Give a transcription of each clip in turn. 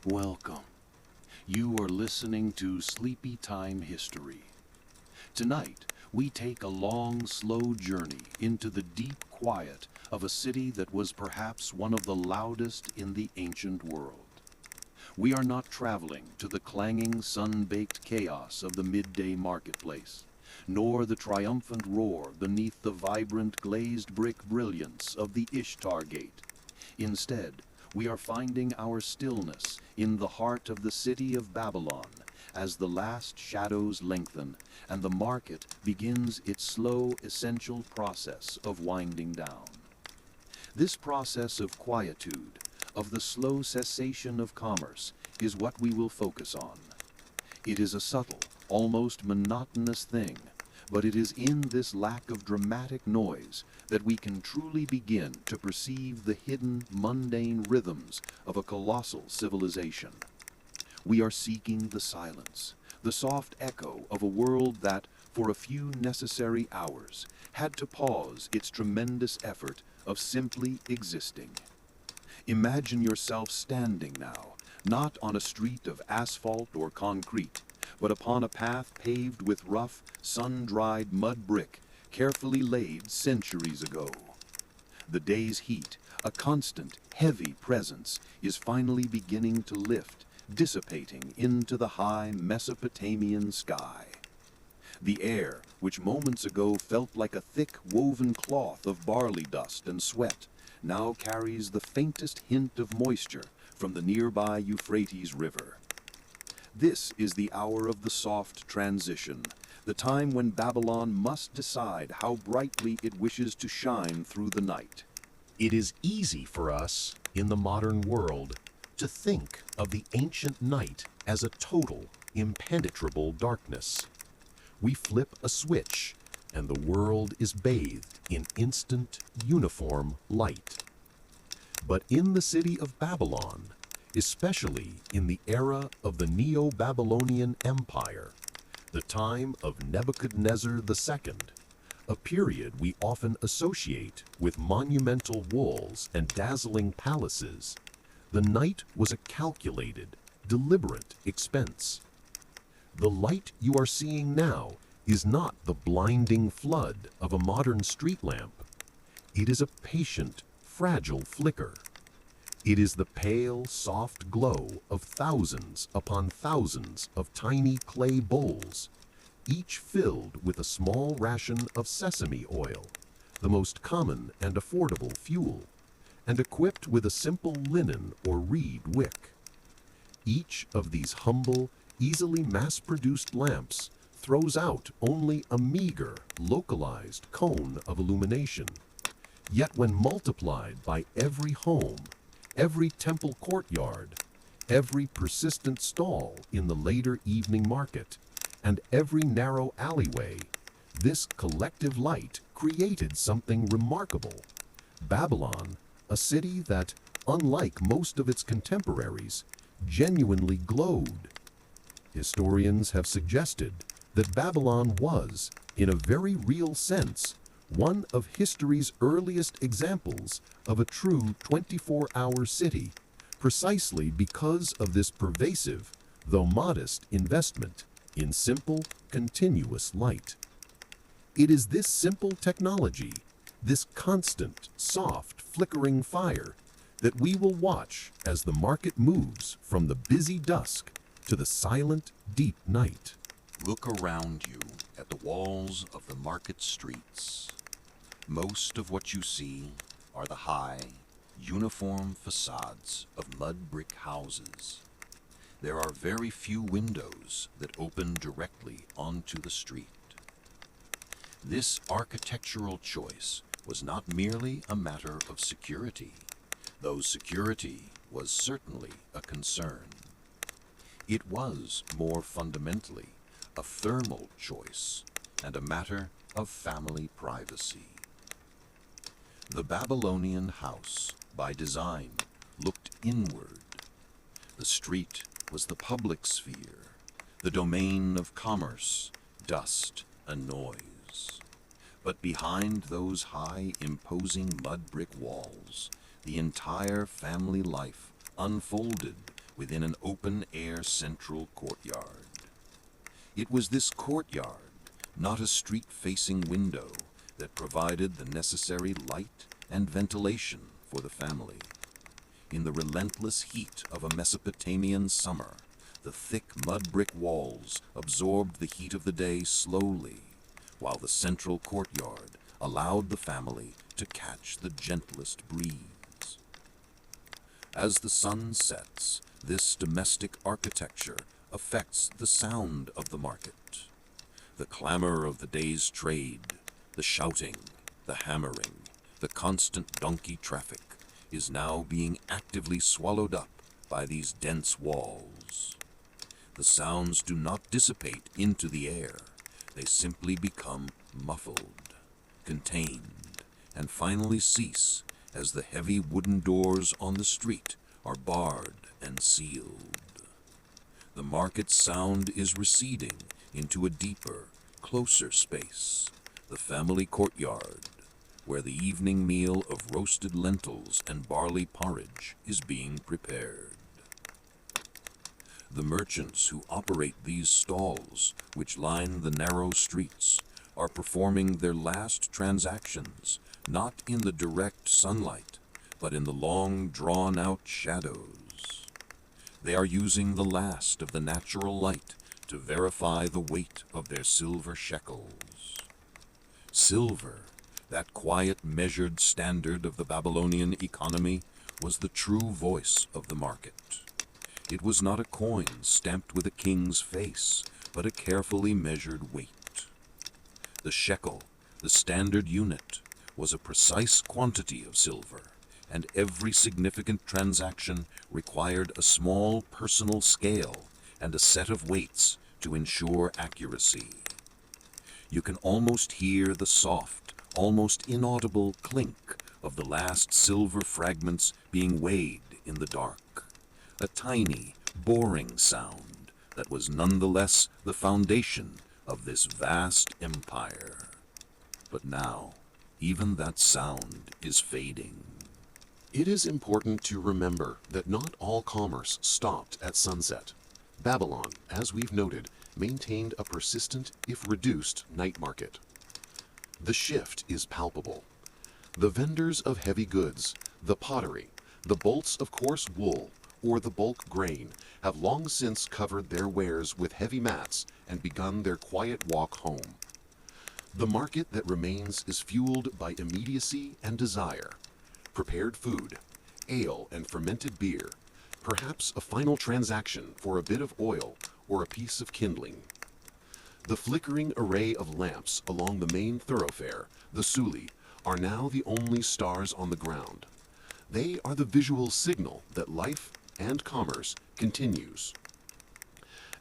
Welcome. You are listening to Sleepy Time History. Tonight, we take a long, slow journey into the deep quiet of a city that was perhaps one of the loudest in the ancient world. We are not traveling to the clanging, sun-baked chaos of the midday marketplace, nor the triumphant roar beneath the vibrant, glazed brick brilliance of the Ishtar Gate. Instead, we are finding our stillness in the heart of the city of Babylon as the last shadows lengthen and the market begins its slow, essential process of winding down. This process of quietude, of the slow cessation of commerce, is what we will focus on. It is a subtle, almost monotonous thing, but it is in this lack of dramatic noise that we can truly begin to perceive the hidden, mundane rhythms of a colossal civilization. We are seeking the silence, the soft echo of a world that, for a few necessary hours, had to pause its tremendous effort of simply existing. Imagine yourself standing now, not on a street of asphalt or concrete, but upon a path paved with rough, sun-dried mud brick, carefully laid centuries ago. The day's heat, a constant, heavy presence, is finally beginning to lift, dissipating into the high Mesopotamian sky. The air, which moments ago felt like a thick woven cloth of barley dust and sweat, now carries the faintest hint of moisture from the nearby Euphrates River. This is the hour of the soft transition, the time when Babylon must decide how brightly it wishes to shine through the night. It is easy for us, in the modern world, to think of the ancient night as a total, impenetrable darkness. We flip a switch, and the world is bathed in instant, uniform light. But in the city of Babylon, especially in the era of the Neo-Babylonian Empire, the time of Nebuchadnezzar II, a period we often associate with monumental walls and dazzling palaces, the night was a calculated, deliberate expense. The light you are seeing now is not the blinding flood of a modern street lamp. It is a patient, fragile flicker. It is the pale, soft glow of thousands upon thousands of tiny clay bowls, each filled with a small ration of sesame oil, the most common and affordable fuel, and equipped with a simple linen or reed wick. Each of these humble, easily mass-produced lamps throws out only a meager, localized cone of illumination. Yet when multiplied by every home, every temple courtyard, every persistent stall in the later evening market, and every narrow alleyway, this collective light created something remarkable. Babylon, a city that, unlike most of its contemporaries, genuinely glowed. Historians have suggested that Babylon was, in a very real sense, one of history's earliest examples of a true 24-hour city, precisely because of this pervasive, though modest, investment in simple, continuous light. It is this simple technology, this constant, soft, flickering fire, that we will watch as the market moves from the busy dusk to the silent, deep night. Look around you at the walls of the market streets. Most of what you see are the high, uniform facades of mud brick houses. There are very few windows that open directly onto the street. This architectural choice was not merely a matter of security, though security was certainly a concern. It was, more fundamentally, a thermal choice and a matter of family privacy. The Babylonian house, by design, looked inward. The street was the public sphere, the domain of commerce, dust, and noise. But behind those high, imposing mud brick walls, the entire family life unfolded within an open-air central courtyard. It was this courtyard, not a street-facing window, that provided the necessary light and ventilation for the family. In the relentless heat of a Mesopotamian summer, the thick mud brick walls absorbed the heat of the day slowly, while the central courtyard allowed the family to catch the gentlest breeze. As the sun sets, this domestic architecture affects the sound of the market. The clamor of the day's trade, the shouting, the hammering, the constant donkey traffic is now being actively swallowed up by these dense walls. The sounds do not dissipate into the air. They simply become muffled, contained, and finally cease as the heavy wooden doors on the street are barred and sealed. The market sound is receding into a deeper, closer space, the family courtyard, where the evening meal of roasted lentils and barley porridge is being prepared. The merchants who operate these stalls, which line the narrow streets, are performing their last transactions, not in the direct sunlight, but in the long drawn-out shadows. They are using the last of the natural light to verify the weight of their silver shekels. Silver, that quiet, measured standard of the Babylonian economy, was the true voice of the market. It was not a coin stamped with a king's face, but a carefully measured weight. The shekel, the standard unit, was a precise quantity of silver, and every significant transaction required a small personal scale and a set of weights to ensure accuracy. You can almost hear the soft, almost inaudible clink of the last silver fragments being weighed in the dark. A tiny, boring sound that was nonetheless the foundation of this vast empire. But now, even that sound is fading. It is important to remember that not all commerce stopped at sunset. Babylon, as we've noted, maintained a persistent, if reduced, night market. The shift is palpable. The vendors of heavy goods, the pottery, the bolts of coarse wool, or the bulk grain have long since covered their wares with heavy mats and begun their quiet walk home. The market that remains is fueled by immediacy and desire. Prepared food, ale and fermented beer, perhaps a final transaction for a bit of oil or a piece of kindling. The flickering array of lamps along the main thoroughfare, the Suli, are now the only stars on the ground. They are the visual signal that life and commerce continues.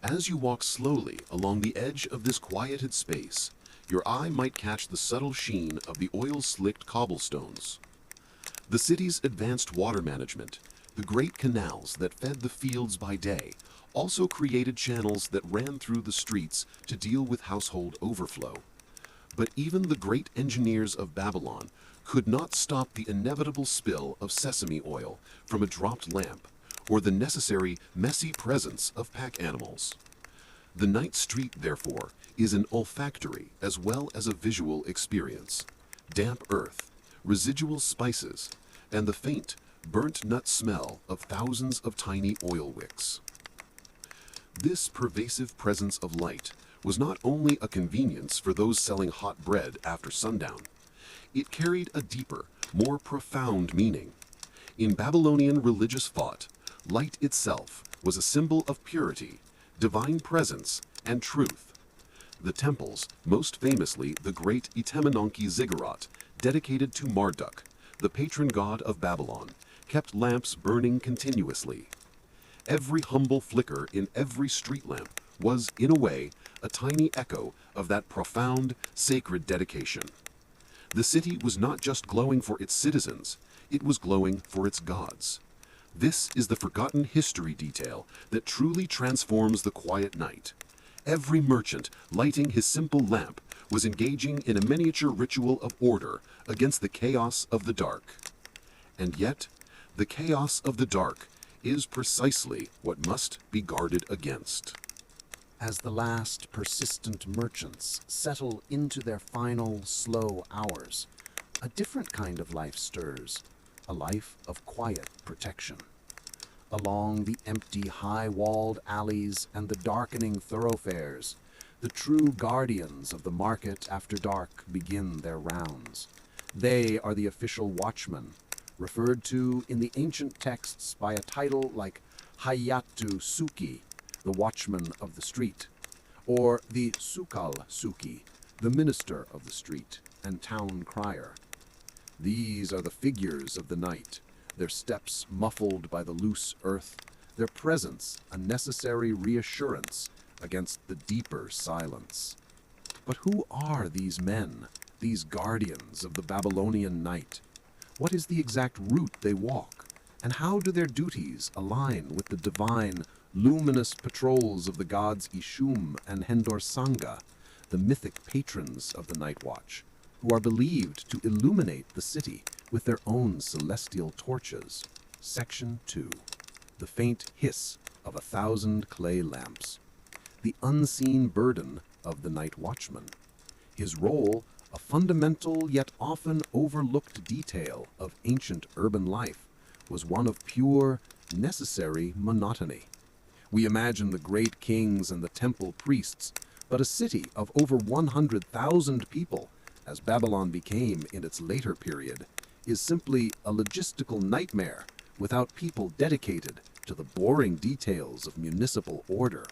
As you walk slowly along the edge of this quieted space, your eye might catch the subtle sheen of the oil-slicked cobblestones. The city's advanced water management, the great canals that fed the fields by day, also created channels that ran through the streets to deal with household overflow. But even the great engineers of Babylon could not stop the inevitable spill of sesame oil from a dropped lamp, or the necessary messy presence of pack animals. The night street, therefore, is an olfactory as well as a visual experience. Damp earth, residual spices, and the faint, burnt nut smell of thousands of tiny oil wicks. This pervasive presence of light was not only a convenience for those selling hot bread after sundown. It carried a deeper, more profound meaning. In Babylonian religious thought, light itself was a symbol of purity, divine presence, and truth. The temples, most famously the great Etemenanki ziggurat, dedicated to Marduk, the patron god of Babylon, kept lamps burning continuously. Every humble flicker in every street lamp was, in a way, a tiny echo of that profound, sacred dedication. The city was not just glowing for its citizens, it was glowing for its gods. This is the forgotten history detail that truly transforms the quiet night. Every merchant lighting his simple lamp was engaging in a miniature ritual of order against the chaos of the dark. And yet, the chaos of the dark is precisely what must be guarded against. As the last persistent merchants settle into their final slow hours, a different kind of life stirs, a life of quiet protection. Along the empty, high-walled alleys and the darkening thoroughfares, the true guardians of the market after dark begin their rounds. They are the official watchmen, referred to in the ancient texts by a title like Hayatu Suki, the watchman of the street, or the Sukal Suki, the minister of the street and town crier. These are the figures of the night, their steps muffled by the loose earth, their presence a necessary reassurance against the deeper silence. But who are these men, these guardians of the Babylonian night? What is the exact route they walk, and how do their duties align with the divine, luminous patrols of the gods Ishum and Hendor Sanga, the mythic patrons of the Night Watch, who are believed to illuminate the city with their own celestial torches? Section 2. The faint hiss of 1,000 clay lamps. The unseen burden of the night watchman. His role, a fundamental yet often overlooked detail of ancient urban life, was one of pure, necessary monotony. We imagine the great kings and the temple priests, but a city of over 100,000 people, as Babylon became in its later period, is simply a logistical nightmare without people dedicated to the boring details of municipal order.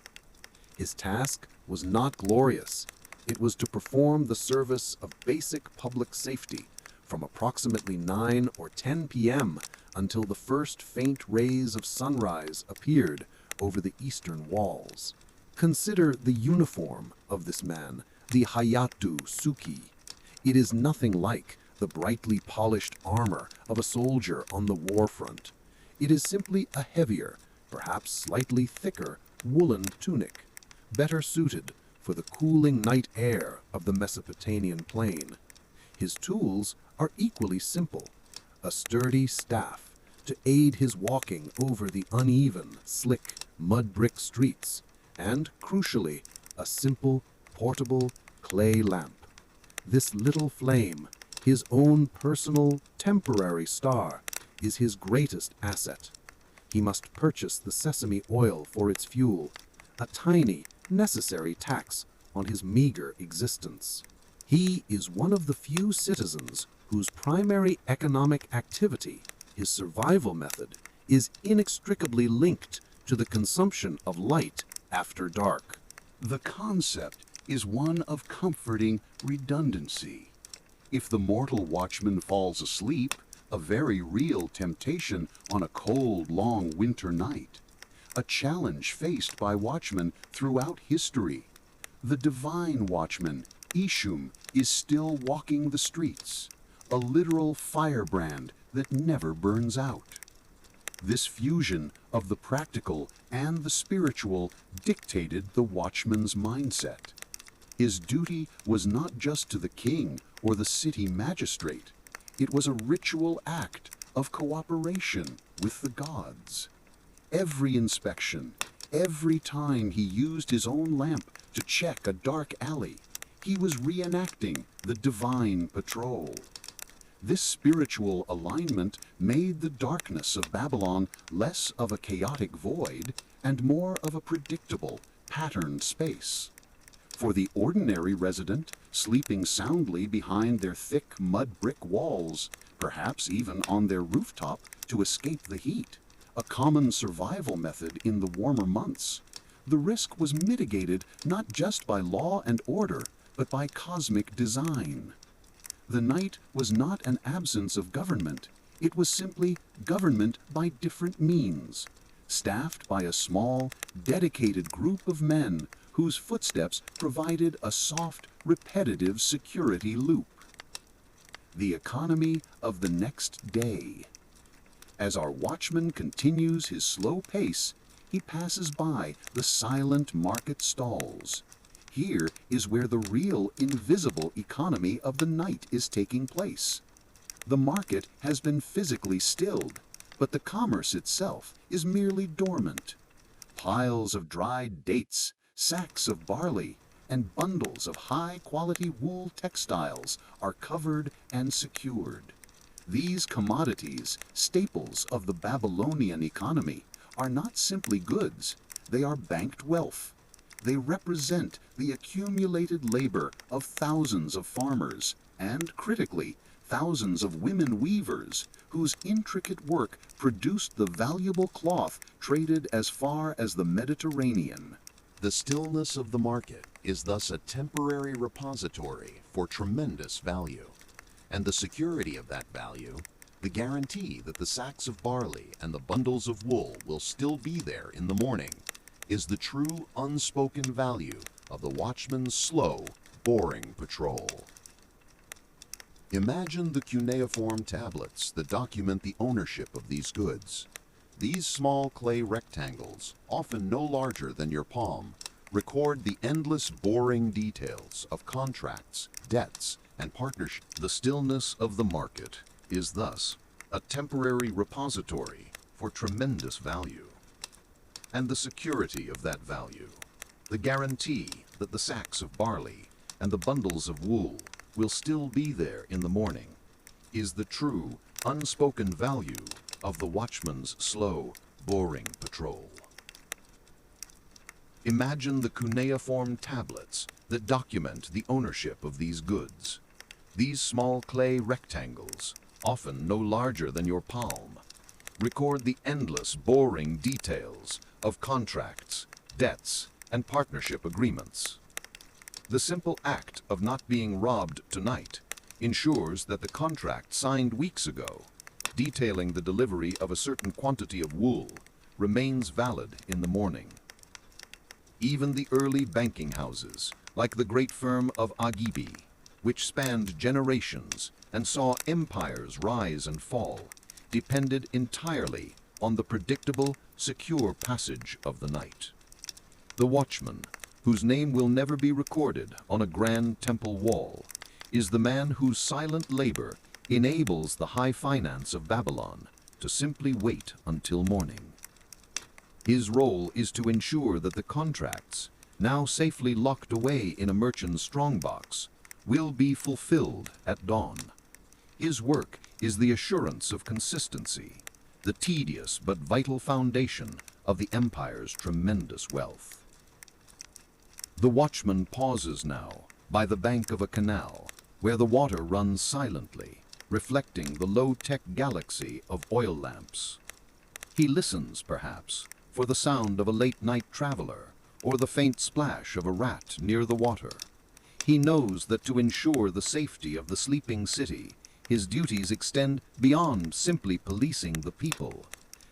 His task was not glorious. It was to perform the service of basic public safety from approximately 9 or 10 p.m. until the first faint rays of sunrise appeared over the eastern walls. Consider the uniform of this man, the Hayatu Suki. It is nothing like the brightly polished armor of a soldier on the war front. It is simply a heavier, perhaps slightly thicker, woolen tunic, better suited for the cooling night air of the Mesopotamian plain. His tools are equally simple: a sturdy staff to aid his walking over the uneven, slick, mud-brick streets, and, crucially, a simple, portable clay lamp. This little flame, his own personal, temporary star, is his greatest asset. He must purchase the sesame oil for its fuel, a tiny, necessary tax on his meager existence. He is one of the few citizens whose primary economic activity, his survival method, is inextricably linked to the consumption of light after dark. The concept is one of comforting redundancy. If the mortal watchman falls asleep, a very real temptation on a cold, long winter night, a challenge faced by watchmen throughout history, the divine watchman, Ishum, is still walking the streets, a literal firebrand that never burns out. This fusion of the practical and the spiritual dictated the watchman's mindset. His duty was not just to the king or the city magistrate. It was a ritual act of cooperation with the gods. Every inspection, every time he used his own lamp to check a dark alley, he was reenacting the divine patrol. This spiritual alignment made the darkness of Babylon less of a chaotic void and more of a predictable, patterned space. For the ordinary resident, sleeping soundly behind their thick mud brick walls, perhaps even on their rooftop to escape the heat, a common survival method in the warmer months, the risk was mitigated not just by law and order, but by cosmic design. The night was not an absence of government. It was simply government by different means, staffed by a small, dedicated group of men whose footsteps provided a soft, repetitive security loop. The economy of the next day. As our watchman continues his slow pace, he passes by the silent market stalls. Here is where the real invisible economy of the night is taking place. The market has been physically stilled, but the commerce itself is merely dormant. Piles of dried dates, sacks of barley, and bundles of high-quality wool textiles are covered and secured. These commodities, staples of the Babylonian economy, are not simply goods, they are banked wealth. They represent the accumulated labor of thousands of farmers and, critically, thousands of women weavers whose intricate work produced the valuable cloth traded as far as the Mediterranean. The stillness of the market is thus a temporary repository for tremendous value, and the security of that value, the guarantee that the sacks of barley and the bundles of wool will still be there in the morning, is the true unspoken value of the watchman's slow, boring patrol. Imagine the cuneiform tablets that document the ownership of these goods. These small clay rectangles, often no larger than your palm, record the endless boring details of contracts, debts, and partnerships. The stillness of the market is thus a temporary repository for tremendous value. And the security of that value, the guarantee that the sacks of barley and the bundles of wool will still be there in the morning, is the true, unspoken value of the watchman's slow, boring patrol. Imagine the cuneiform tablets that document the ownership of these goods. These small clay rectangles, often no larger than your palm, record the endless, boring details of contracts, debts, and partnership agreements. The simple act of not being robbed tonight ensures that the contract signed weeks ago, detailing the delivery of a certain quantity of wool, remains valid in the morning. Even the early banking houses, like the great firm of Agibi, which spanned generations and saw empires rise and fall, depended entirely on the predictable, secure passage of the night. The watchman, whose name will never be recorded on a grand temple wall, is the man whose silent labor enables the high finance of Babylon to simply wait until morning. His role is to ensure that the contracts, now safely locked away in a merchant's strongbox, will be fulfilled at dawn. His work is the assurance of consistency, the tedious but vital foundation of the empire's tremendous wealth. The watchman pauses now by the bank of a canal where the water runs silently, reflecting the low-tech galaxy of oil lamps. He listens, perhaps, for the sound of a late-night traveler or the faint splash of a rat near the water. He knows that to ensure the safety of the sleeping city, his duties extend beyond simply policing the people.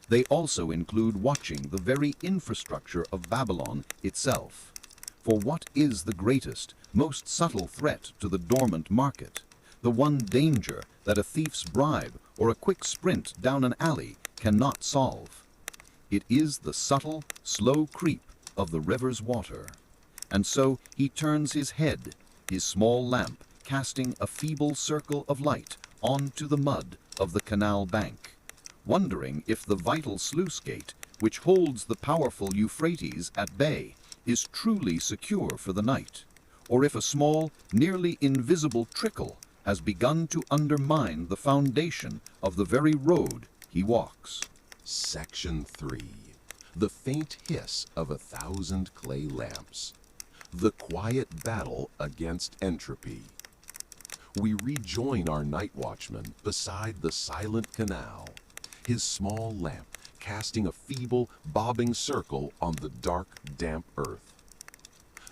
They also include watching the very infrastructure of Babylon itself. For what is the greatest, most subtle threat to the dormant market? The one danger that a thief's bribe or a quick sprint down an alley cannot solve. It is the subtle, slow creep of the river's water. And so he turns his head, his small lamp casting a feeble circle of light onto the mud of the canal bank, wondering if the vital sluice gate, which holds the powerful Euphrates at bay, is truly secure for the night, or if a small, nearly invisible trickle has begun to undermine the foundation of the very road he walks. Section 3. The faint hiss of 1,000 clay lamps. The quiet battle against entropy. We rejoin our night watchman beside the silent canal, his small lamp casting a feeble, bobbing circle on the dark, damp earth.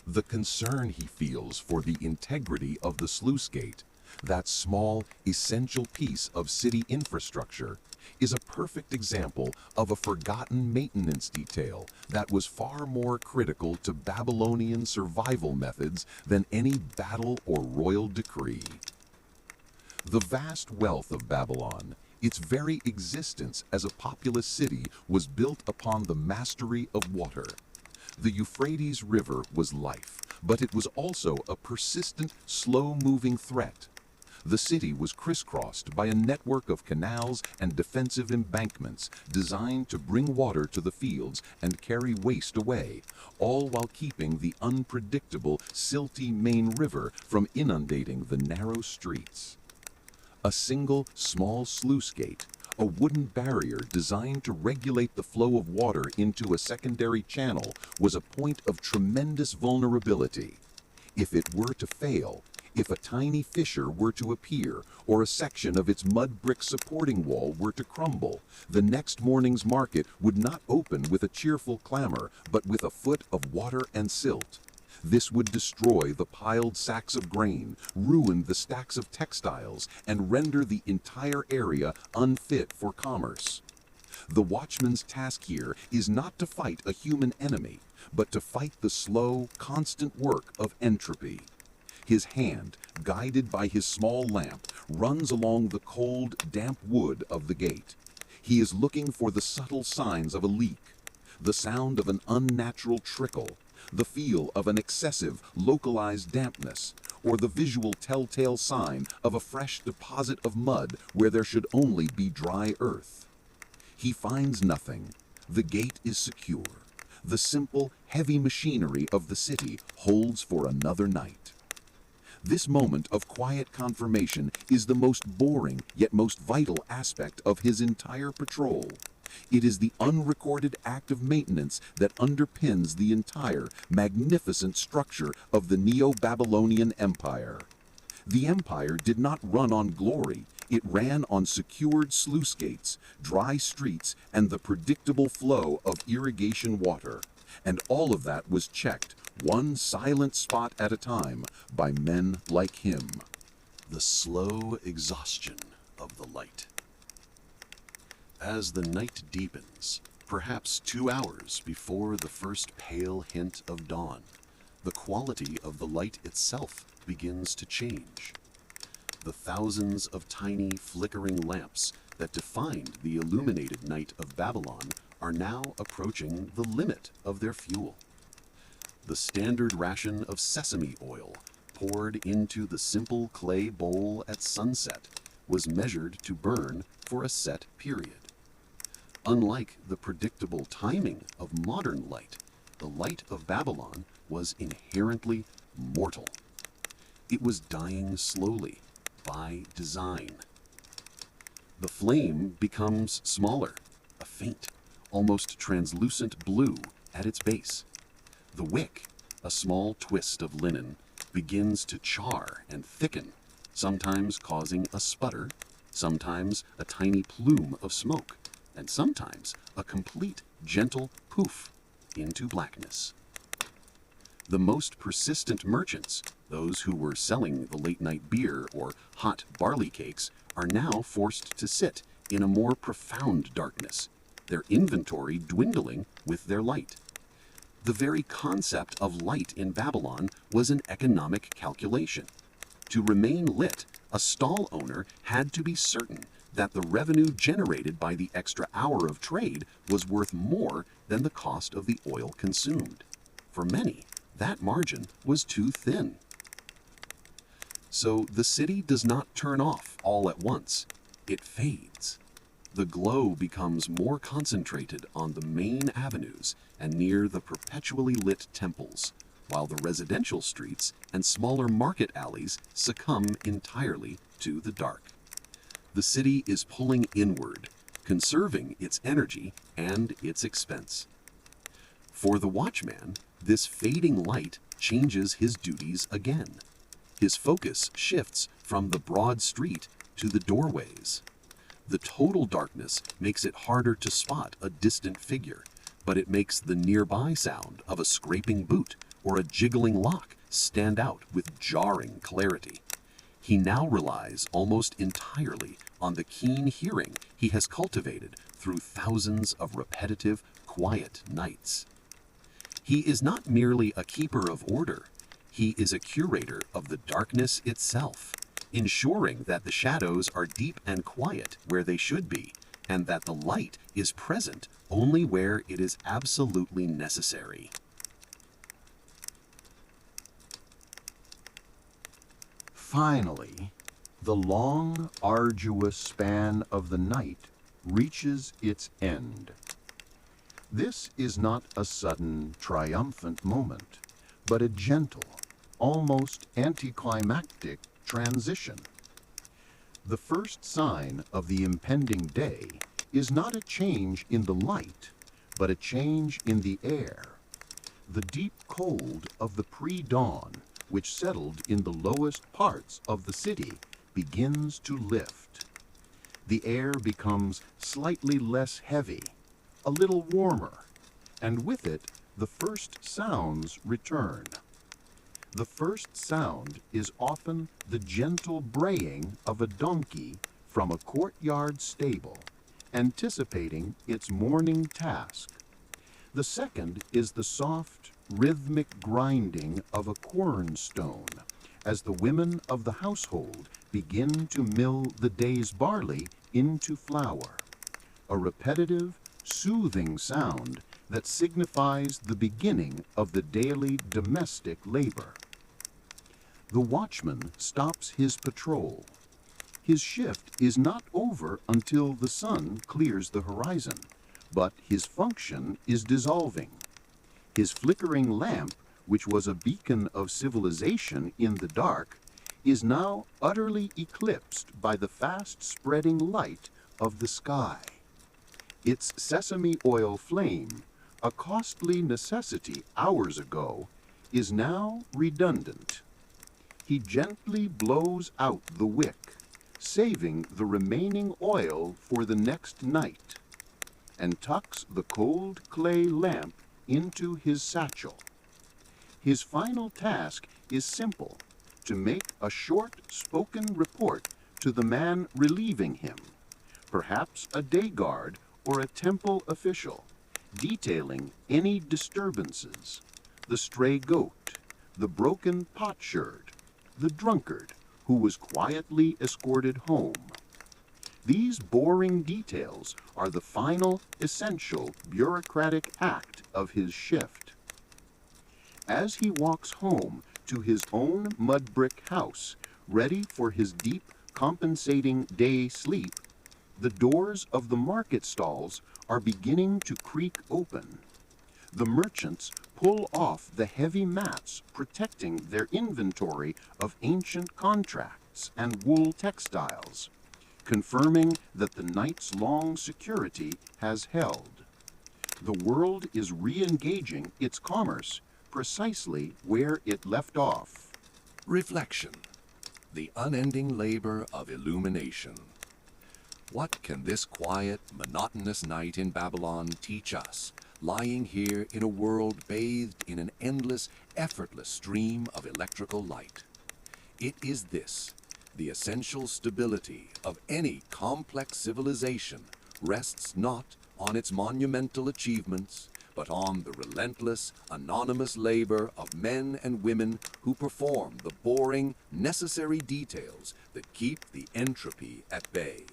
The concern he feels for the integrity of the sluice gate, that small, essential piece of city infrastructure, is a perfect example of a forgotten maintenance detail that was far more critical to Babylonian survival methods than any battle or royal decree. The vast wealth of Babylon, its very existence as a populous city, was built upon the mastery of water. The Euphrates River was life, but it was also a persistent, slow-moving threat. The city was crisscrossed by a network of canals and defensive embankments designed to bring water to the fields and carry waste away, all while keeping the unpredictable, silty main river from inundating the narrow streets. A single, small sluice gate, a wooden barrier designed to regulate the flow of water into a secondary channel, was a point of tremendous vulnerability. If it were to fail, if a tiny fissure were to appear, or a section of its mud brick supporting wall were to crumble, the next morning's market would not open with a cheerful clamor, but with a foot of water and silt. This would destroy the piled sacks of grain, ruin the stacks of textiles, and render the entire area unfit for commerce. The watchman's task here is not to fight a human enemy, but to fight the slow, constant work of entropy. His hand, guided by his small lamp, runs along the cold, damp wood of the gate. He is looking for the subtle signs of a leak, the sound of an unnatural trickle, the feel of an excessive, localized dampness, or the visual telltale sign of a fresh deposit of mud where there should only be dry earth. He finds nothing. The gate is secure. The simple, heavy machinery of the city holds for another night. This moment of quiet confirmation is the most boring yet most vital aspect of his entire patrol. It is the unrecorded act of maintenance that underpins the entire magnificent structure of the Neo-Babylonian Empire. The empire did not run on glory, it ran on secured sluice gates, dry streets, and the predictable flow of irrigation water. And all of that was checked, one silent spot at a time, by men like him. The slow exhaustion of the light. As the night deepens, perhaps 2 hours before the first pale hint of dawn, the quality of the light itself begins to change. The thousands of tiny flickering lamps that defined the illuminated night of Babylon are now approaching the limit of their fuel. The standard ration of sesame oil poured into the simple clay bowl at sunset was measured to burn for a set period. Unlike the predictable timing of modern light, the light of Babylon was inherently mortal. It was dying slowly, by design. The flame becomes smaller, a faint, almost translucent blue at its base. The wick, a small twist of linen, begins to char and thicken, sometimes causing a sputter, sometimes a tiny plume of smoke, and sometimes a complete, gentle poof into blackness. The most persistent merchants, those who were selling the late-night beer or hot barley cakes, are now forced to sit in a more profound darkness, their inventory dwindling with their light. The very concept of light in Babylon was an economic calculation. To remain lit, a stall owner had to be certain that the revenue generated by the extra hour of trade was worth more than the cost of the oil consumed. For many, that margin was too thin. So the city does not turn off all at once. It fades. The glow becomes more concentrated on the main avenues and near the perpetually lit temples, while the residential streets and smaller market alleys succumb entirely to the dark. The city is pulling inward, conserving its energy and its expense. For the watchman, this fading light changes his duties again. His focus shifts from the broad street to the doorways. The total darkness makes it harder to spot a distant figure, but it makes the nearby sound of a scraping boot or a jiggling lock stand out with jarring clarity. He now relies almost entirely on the keen hearing he has cultivated through thousands of repetitive, quiet nights. He is not merely a keeper of order, he is a curator of the darkness itself, ensuring that the shadows are deep and quiet where they should be, and that the light is present only where it is absolutely necessary. Finally, The long, arduous span of the night reaches its end. This is not a sudden, triumphant moment, but a gentle, almost anticlimactic transition. The first sign of the impending day is not a change in the light, but a change in the air. The deep cold of the pre-dawn, which settled in the lowest parts of the city, begins to lift. The air becomes slightly less heavy, a little warmer, and with it, the first sounds return. The first sound is often the gentle braying of a donkey from a courtyard stable, anticipating its morning task. The second is the soft, rhythmic grinding of a quernstone as the women of the household begin to mill the day's barley into flour, a repetitive, soothing sound that signifies the beginning of the daily domestic labor. The watchman stops his patrol. His shift is not over until the sun clears the horizon, but his function is dissolving. His flickering lamp, which was a beacon of civilization in the dark, is now utterly eclipsed by the fast-spreading light of the sky. Its sesame oil flame, a costly necessity hours ago, is now redundant. He gently blows out the wick, saving the remaining oil for the next night, and tucks the cold clay lamp into his satchel. His final task is simple: to make a short spoken report to the man relieving him, perhaps a day guard or a temple official, detailing any disturbances: the stray goat, the broken potsherd, the drunkard who was quietly escorted home. These boring details are the final, essential, bureaucratic act of his shift. As he walks home to his own mud brick house, ready for his deep, compensating day sleep, the doors of the market stalls are beginning to creak open. The merchants pull off the heavy mats protecting their inventory of ancient contracts and wool textiles, confirming that the night's long security has held. The world is re-engaging its commerce precisely where it left off. Reflection, the unending labor of illumination. What can this quiet, monotonous night in Babylon teach us, lying here in a world bathed in an endless, effortless stream of electrical light? It is this: the essential stability of any complex civilization rests not on its monumental achievements, but on the relentless, anonymous labor of men and women who perform the boring, necessary details that keep the entropy at bay.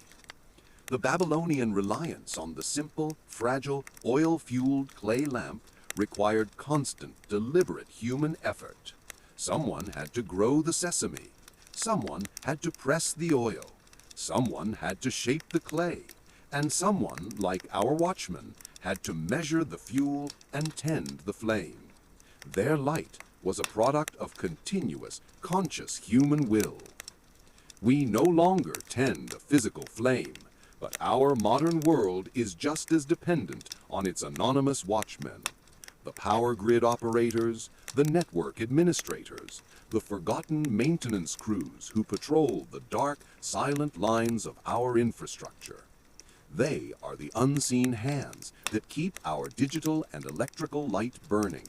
The Babylonian reliance on the simple, fragile, oil-fueled clay lamp required constant, deliberate human effort. Someone had to grow the sesame. Someone had to press the oil. Someone had to shape the clay. And someone, like our watchman, had to measure the fuel and tend the flame. Their light was a product of continuous, conscious human will. We no longer tend a physical flame, but our modern world is just as dependent on its anonymous watchmen. The power grid operators, the network administrators, the forgotten maintenance crews who patrol the dark, silent lines of our infrastructure. They are the unseen hands that keep our digital and electrical light burning,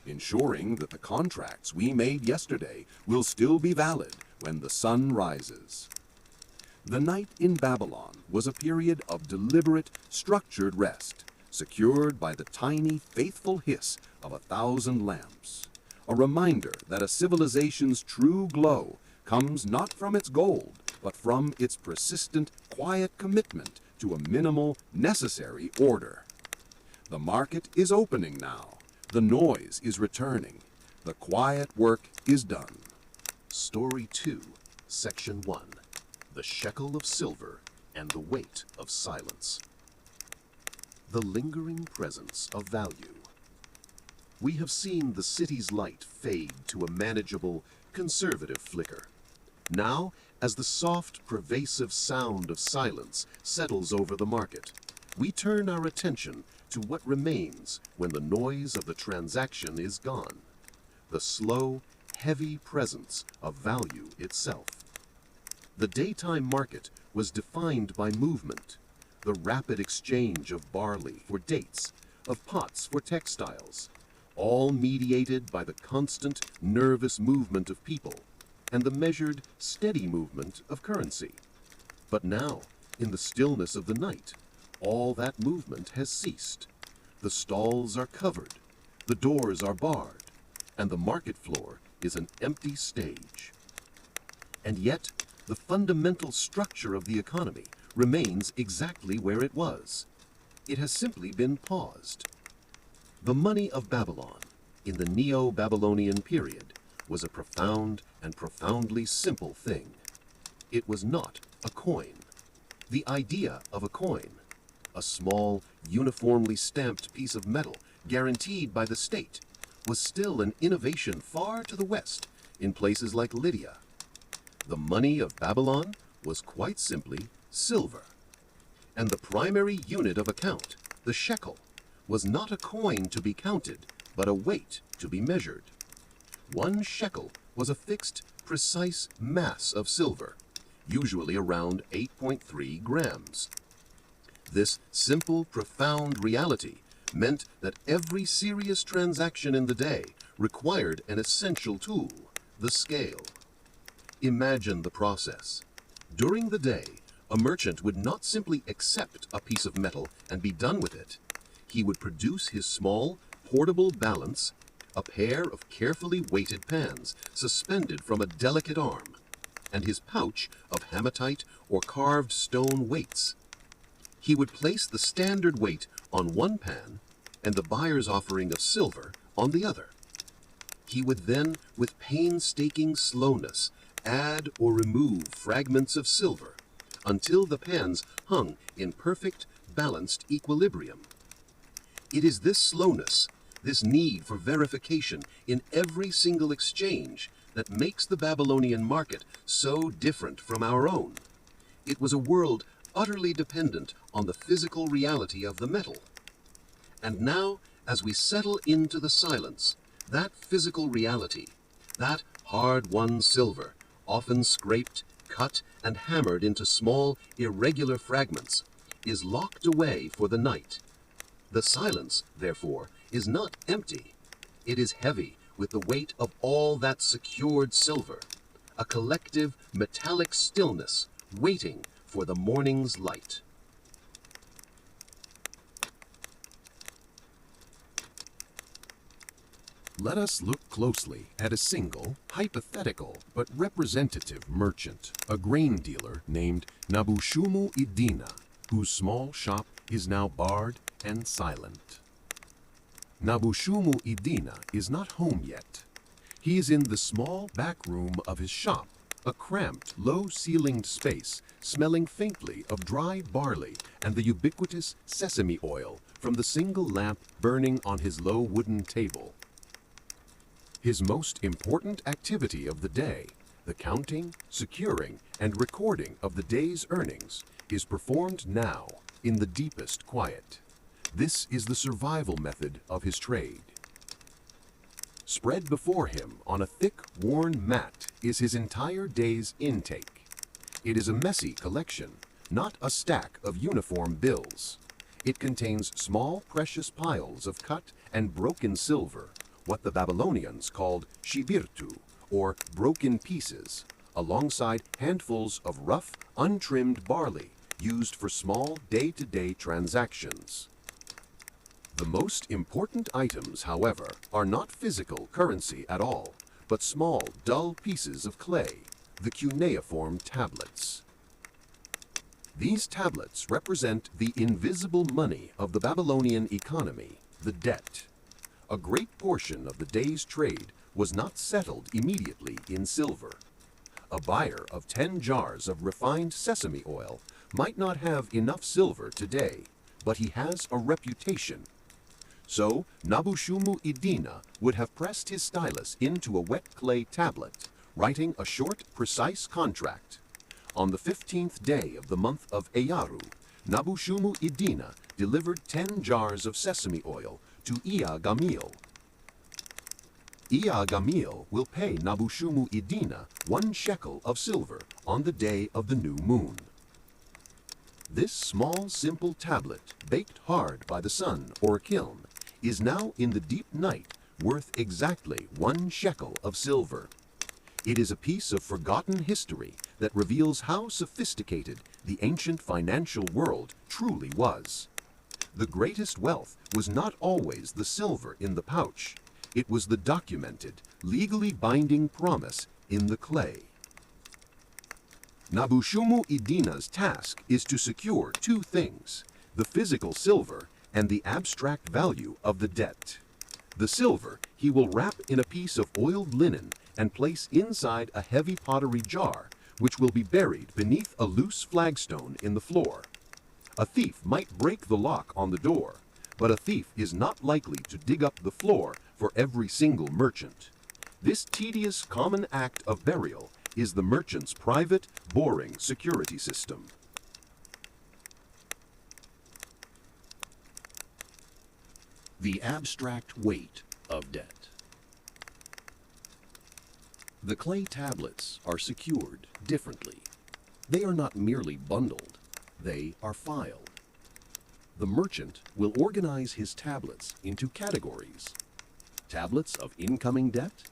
ensuring that the contracts we made yesterday will still be valid when the sun rises. The night in Babylon was a period of deliberate, structured rest, secured by the tiny, faithful hiss of 1,000 lamps. A reminder that a civilization's true glow comes not from its gold, but from its persistent, quiet commitment to a minimal, necessary order. The market is opening now. The noise is returning. The quiet work is done. Story 2, Section 1. the shekel of silver and the weight of silence. The lingering presence of value. We have seen the city's light fade to a manageable, conservative flicker. Now, as the soft, pervasive sound of silence settles over the market, we turn our attention to what remains when the noise of the transaction is gone. The slow, heavy presence of value itself. The daytime market was defined by movement, the rapid exchange of barley for dates, of pots for textiles, all mediated by the constant, nervous movement of people and the measured, steady movement of currency. But now, in the stillness of the night, all that movement has ceased. The stalls are covered, the doors are barred, and the market floor is an empty stage. And yet, the fundamental structure of the economy remains exactly where it was. It has simply been paused. The money of Babylon, in the Neo-Babylonian period, was a profound and profoundly simple thing. It was not a coin. The idea of a coin, a small, uniformly stamped piece of metal guaranteed by the state, was still an innovation far to the west in places like Lydia. The money of Babylon was quite simply silver. And the primary unit of account, the shekel, was not a coin to be counted, but a weight to be measured. 1 shekel was a fixed, precise mass of silver, usually around 8.3 grams. This simple, profound reality meant that every serious transaction in the day required an essential tool, the scale. Imagine the process. During the day, a merchant would not simply accept a piece of metal and be done with it. He would produce his small, portable balance, a pair of carefully weighted pans suspended from a delicate arm, and his pouch of hematite or carved stone weights. He would place the standard weight on one pan and the buyer's offering of silver on the other. He would then, with painstaking slowness, add or remove fragments of silver until the pans hung in perfect, balanced equilibrium. It is this slowness, this need for verification in every single exchange, that makes the Babylonian market so different from our own. It was a world utterly dependent on the physical reality of the metal. And now, as we settle into the silence, that physical reality, that hard-won silver, often scraped, cut, and hammered into small, irregular fragments, is locked away for the night. The silence, therefore, is not empty. It is heavy with the weight of all that secured silver, a collective metallic stillness waiting for the morning's light. Let us look closely at a single, hypothetical, but representative merchant, a grain dealer named Nabushumu Idina, whose small shop is now barred and silent. Nabushumu Idina is not home yet. He is in the small back room of his shop, a cramped, low-ceilinged space smelling faintly of dry barley and the ubiquitous sesame oil from the single lamp burning on his low wooden table. His most important activity of the day, the counting, securing, and recording of the day's earnings, is performed now in the deepest quiet. This is the survival method of his trade. Spread before him on a thick, worn mat is his entire day's intake. It is a messy collection, not a stack of uniform bills. It contains small, precious piles of cut and broken silver, what the Babylonians called shibirtu, or broken pieces, alongside handfuls of rough, untrimmed barley used for small day-to-day transactions. The most important items, however, are not physical currency at all, but small, dull pieces of clay, the cuneiform tablets. These tablets represent the invisible money of the Babylonian economy, the debt. A great portion of the day's trade was not settled immediately in silver. A buyer of 10 jars of refined sesame oil might not have enough silver today, but he has a reputation. So Nabushumu Idina would have pressed his stylus into a wet clay tablet, writing a short, precise contract. On the 15th day of the month of Eyaru, Nabushumu Idina delivered 10 jars of sesame oil to Iya Gamil. Iya Gamil will pay Nabushumu Idina 1 shekel of silver on the day of the new moon. This small, simple tablet, baked hard by the sun or a kiln, is now in the deep night worth exactly 1 shekel of silver. It is a piece of forgotten history that reveals how sophisticated the ancient financial world truly was. The greatest wealth was not always the silver in the pouch. It was the documented, legally binding promise in the clay. Nabushumu Idina's task is to secure 2 things, the physical silver and the abstract value of the debt. The silver he will wrap in a piece of oiled linen and place inside a heavy pottery jar, which will be buried beneath a loose flagstone in the floor. A thief might break the lock on the door, but a thief is not likely to dig up the floor for every single merchant. This tedious common act of burial is the merchant's private, boring security system. The abstract weight of debt. The clay tablets are secured differently. They are not merely bundled, they are filed. The merchant will organize his tablets into categories. Tablets of incoming debt,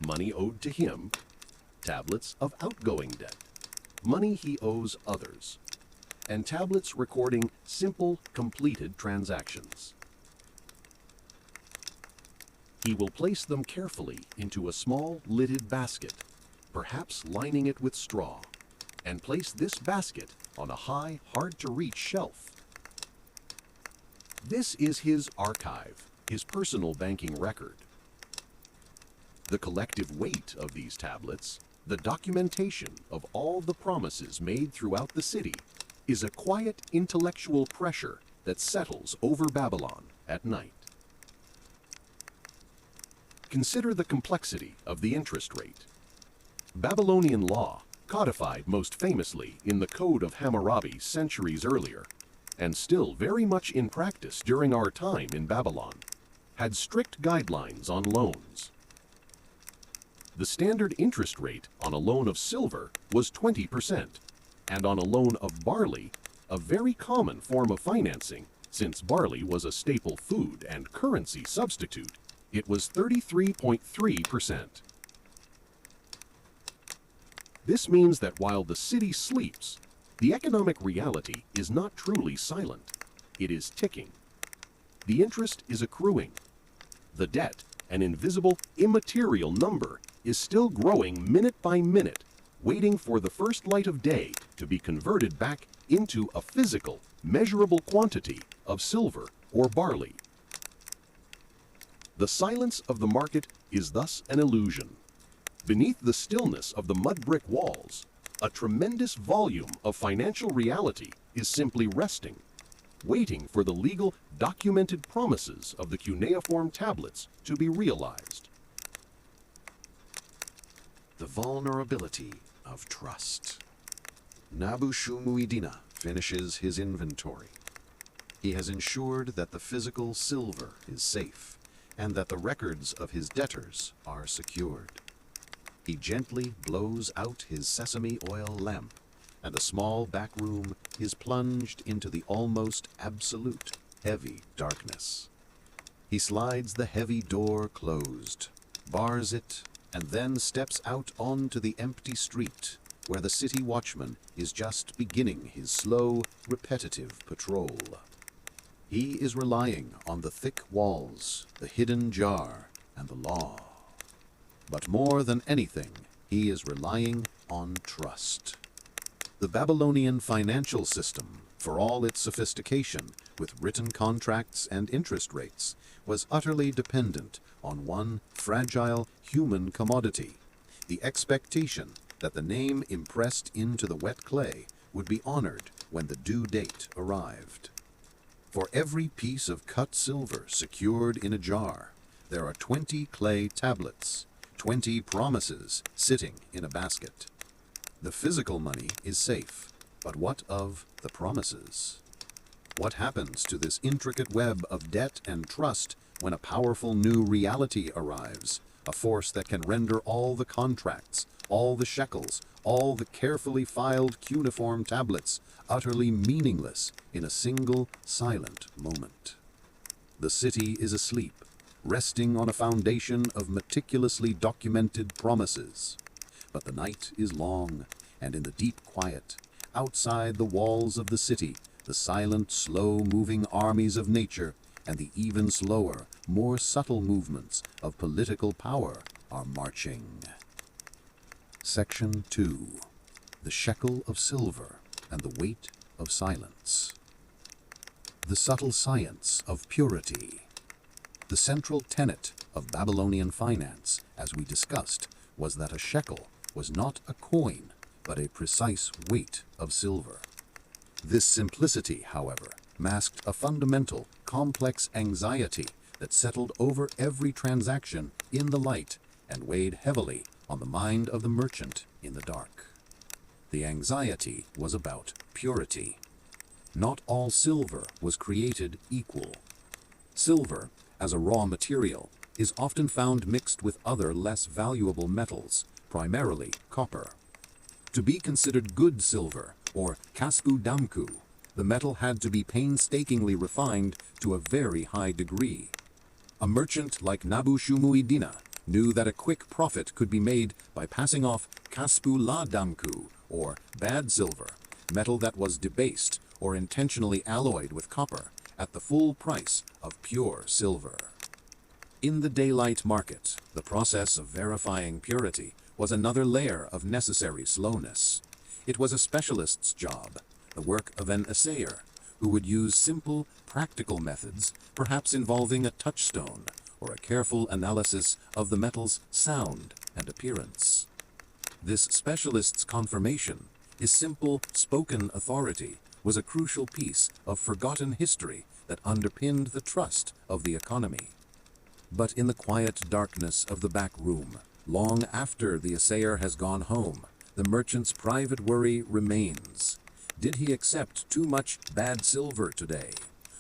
money owed to him. Tablets of outgoing debt, money he owes others. And tablets recording simple, completed transactions. He will place them carefully into a small lidded basket, perhaps lining it with straw, and place this basket on a high, hard-to-reach shelf. This is his archive, his personal banking record. The collective weight of these tablets, the documentation of all the promises made throughout the city, is a quiet intellectual pressure that settles over Babylon at night. Consider the complexity of the interest rate. Babylonian law, codified most famously in the Code of Hammurabi centuries earlier, and still very much in practice during our time in Babylon, had strict guidelines on loans. The standard interest rate on a loan of silver was 20%, and on a loan of barley, a very common form of financing, since barley was a staple food and currency substitute, it was 33.3%. This means that while the city sleeps, the economic reality is not truly silent. It is ticking. The interest is accruing. The debt, an invisible, immaterial number, is still growing minute by minute, waiting for the first light of day to be converted back into a physical, measurable quantity of silver or barley. The silence of the market is thus an illusion. Beneath the stillness of the mud brick walls, a tremendous volume of financial reality is simply resting, waiting for the legal, documented promises of the cuneiform tablets to be realized. The vulnerability of trust. Nabushumu Idina finishes his inventory. He has ensured that the physical silver is safe and that the records of his debtors are secured. He gently blows out his sesame oil lamp, and a small back room is plunged into the almost absolute heavy darkness. He slides the heavy door closed, bars it, and then steps out onto the empty street where the city watchman is just beginning his slow, repetitive patrol. He is relying on the thick walls, the hidden jar, and the law. But more than anything, he is relying on trust. The Babylonian financial system, for all its sophistication, with written contracts and interest rates, was utterly dependent on one fragile human commodity, the expectation that the name impressed into the wet clay would be honored when the due date arrived. For every piece of cut silver secured in a jar, there are 20 clay tablets, 20 promises sitting in a basket. The physical money is safe, but what of the promises? What happens to this intricate web of debt and trust when a powerful new reality arrives, a force that can render all the contracts, all the shekels, all the carefully filed cuneiform tablets utterly meaningless in a single silent moment? The city is asleep, resting on a foundation of meticulously documented promises. But the night is long, and in the deep quiet, outside the walls of the city, the silent, slow-moving armies of nature and the even slower, more subtle movements of political power are marching. Section 2. The shekel of silver and the weight of silence. The subtle science of purity. The central tenet of Babylonian finance, as we discussed, was that a shekel was not a coin, but a precise weight of silver. This simplicity, however, masked a fundamental, complex anxiety that settled over every transaction in the light and weighed heavily on the mind of the merchant in the dark. The anxiety was about purity. Not all silver was created equal. Silver, as a raw material, is often found mixed with other less valuable metals, primarily copper. To be considered good silver, or kaspu damku, the metal had to be painstakingly refined to a very high degree. A merchant like Nabu Shumuidina knew that a quick profit could be made by passing off kaspu la damku, or bad silver, metal that was debased or intentionally alloyed with copper, at the full price of pure silver. In the daylight market, the process of verifying purity was another layer of necessary slowness. It was a specialist's job, the work of an assayer, who would use simple, practical methods, perhaps involving a touchstone or a careful analysis of the metal's sound and appearance. This specialist's confirmation, his simple, spoken authority, was a crucial piece of forgotten history that underpinned the trust of the economy. But in the quiet darkness of the back room, long after the assayer has gone home, the merchant's private worry remains. Did he accept too much bad silver today?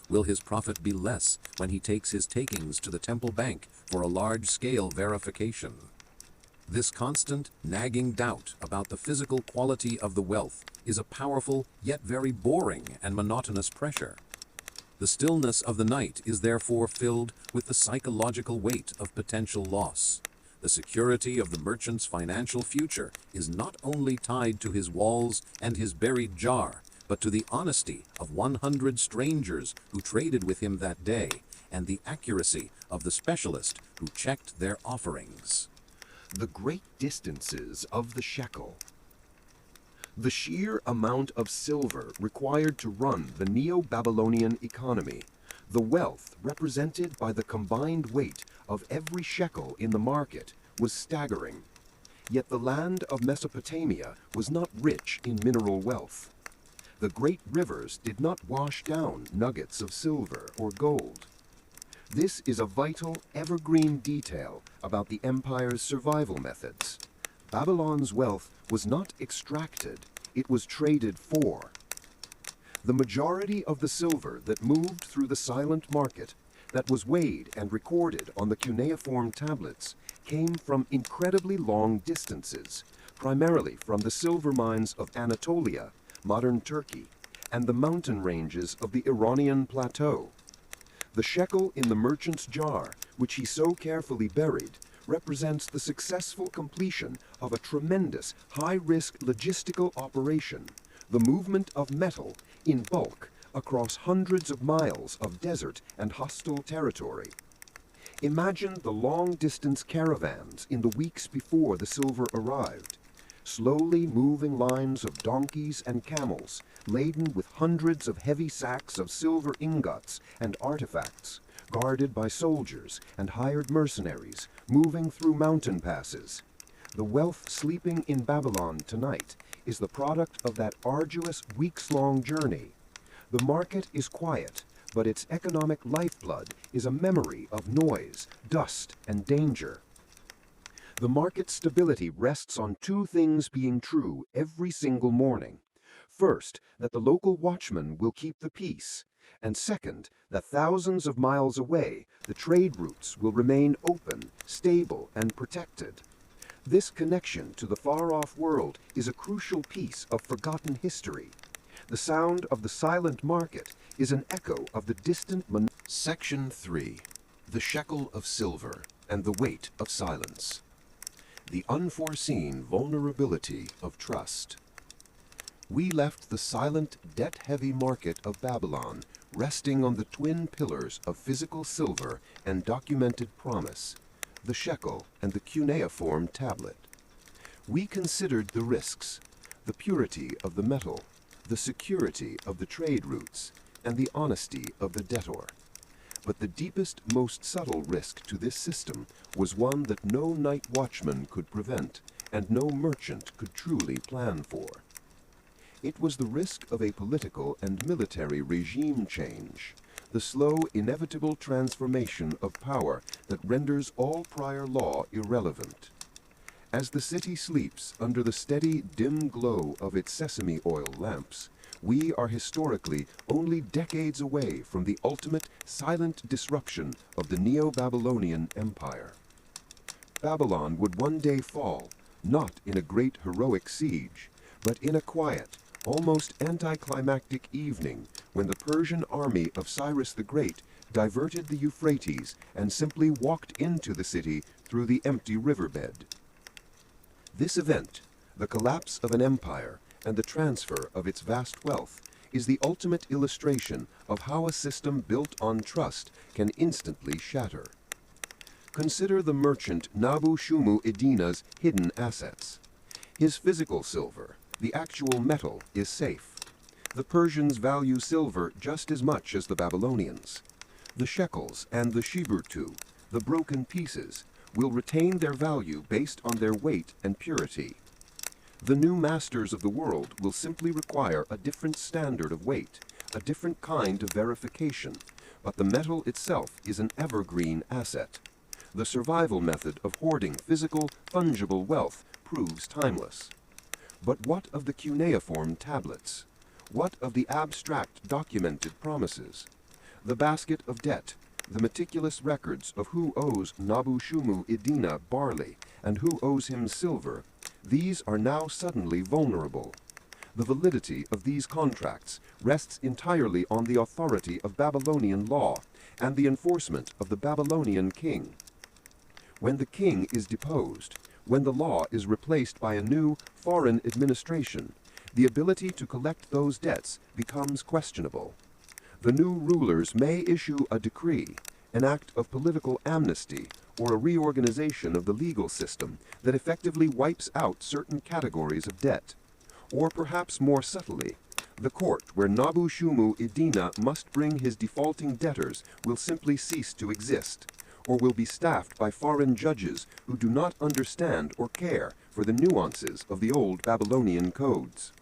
Will his profit be less when he takes his takings to the temple bank for a large-scale verification? This constant, nagging doubt about the physical quality of the wealth is a powerful, yet very boring and monotonous pressure. The stillness of the night is therefore filled with the psychological weight of potential loss. The security of the merchant's financial future is not only tied to his walls and his buried jar, but to the honesty of 100 strangers who traded with him that day, and the accuracy of the specialist who checked their offerings. The great distances of the shekel. The sheer amount of silver required to run the Neo-Babylonian economy, the wealth represented by the combined weight of every shekel in the market, was staggering. Yet the land of Mesopotamia was not rich in mineral wealth. The great rivers did not wash down nuggets of silver or gold. This is a vital, evergreen detail about the empire's survival methods. Babylon's wealth was not extracted, it was traded for. The majority of the silver that moved through the silent market, that was weighed and recorded on the cuneiform tablets, came from incredibly long distances, primarily from the silver mines of Anatolia, modern Turkey, and the mountain ranges of the Iranian plateau. The shekel in the merchant's jar, which he so carefully buried, represents the successful completion of a tremendous, high-risk logistical operation, the movement of metal in bulk across hundreds of miles of desert and hostile territory. Imagine the long-distance caravans in the weeks before the silver arrived, slowly moving lines of donkeys and camels laden with hundreds of heavy sacks of silver ingots and artifacts, guarded by soldiers and hired mercenaries moving through mountain passes. The wealth sleeping in Babylon tonight is the product of that arduous weeks-long journey. The market is quiet, but its economic lifeblood is a memory of noise, dust, and danger. The market's stability rests on two things being true every single morning. First, that the local watchman will keep the peace, and second, that thousands of miles away, the trade routes will remain open, stable, and protected. This connection to the far-off world is a crucial piece of forgotten history. The sound of the silent market is an echo of the distant Section 3. The shekel of silver and the weight of silence. The unforeseen vulnerability of trust. We left the silent, debt-heavy market of Babylon resting on the twin pillars of physical silver and documented promise, the shekel and the cuneiform tablet. We considered the risks, the purity of the metal, the security of the trade routes, and the honesty of the debtor. But the deepest, most subtle risk to this system was one that no night watchman could prevent, and no merchant could truly plan for. It was the risk of a political and military regime change, the slow, inevitable transformation of power that renders all prior law irrelevant. As the city sleeps under the steady, dim glow of its sesame oil lamps, we are historically only decades away from the ultimate silent disruption of the Neo-Babylonian Empire. Babylon would one day fall, not in a great heroic siege, but in a quiet, almost anticlimactic evening when the Persian army of Cyrus the Great diverted the Euphrates and simply walked into the city through the empty riverbed. This event, the collapse of an empire and the transfer of its vast wealth, is the ultimate illustration of how a system built on trust can instantly shatter. Consider the merchant Nabu Shumu Idina's hidden assets. His physical silver, the actual metal, is safe. The Persians value silver just as much as the Babylonians. The shekels and the shiburtu, the broken pieces, will retain their value based on their weight and purity. The new masters of the world will simply require a different standard of weight, a different kind of verification, but the metal itself is an evergreen asset. The survival method of hoarding physical, fungible wealth proves timeless. But what of the cuneiform tablets? What of the abstract documented promises? The basket of debt, the meticulous records of who owes Nabu Shumu Idina barley and who owes him silver, these are now suddenly vulnerable. The validity of these contracts rests entirely on the authority of Babylonian law and the enforcement of the Babylonian king. When the king is deposed, when the law is replaced by a new foreign administration, the ability to collect those debts becomes questionable. The new rulers may issue a decree, an act of political amnesty, or a reorganization of the legal system that effectively wipes out certain categories of debt. Or perhaps more subtly, the court where Nabu Shumu Idina must bring his defaulting debtors will simply cease to exist, or will be staffed by foreign judges who do not understand or care for the nuances of the old Babylonian codes.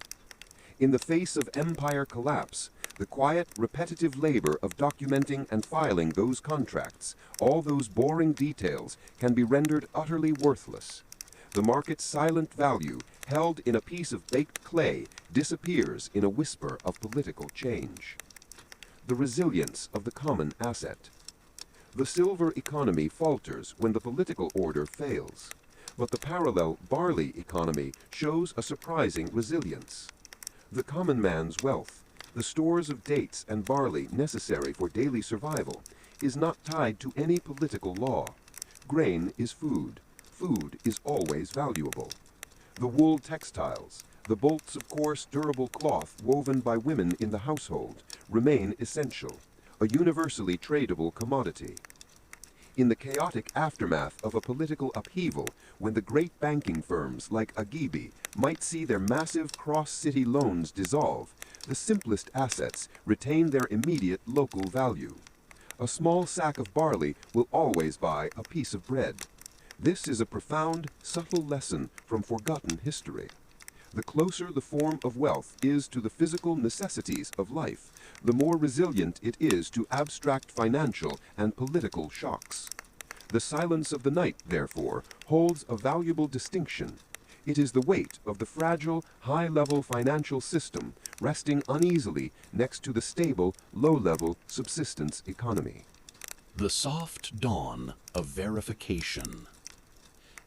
In the face of empire collapse, the quiet, repetitive labor of documenting and filing those contracts, all those boring details, can be rendered utterly worthless. The market's silent value, held in a piece of baked clay, disappears in a whisper of political change. The resilience of the common asset. The silver economy falters when the political order fails, but the parallel barley economy shows a surprising resilience. The common man's wealth, the stores of dates and barley necessary for daily survival, is not tied to any political law. Grain is food. Food is always valuable. The wool textiles, the bolts of coarse, durable cloth woven by women in the household, remain essential, a universally tradable commodity. In the chaotic aftermath of a political upheaval, when the great banking firms like Agibi might see their massive cross-city loans dissolve, the simplest assets retain their immediate local value. A small sack of barley will always buy a piece of bread. This is a profound, subtle lesson from forgotten history. The closer the form of wealth is to the physical necessities of life, the more resilient it is to abstract financial and political shocks. The silence of the night, therefore, holds a valuable distinction. It is the weight of the fragile, high-level financial system resting uneasily next to the stable, low-level subsistence economy. The soft dawn of verification.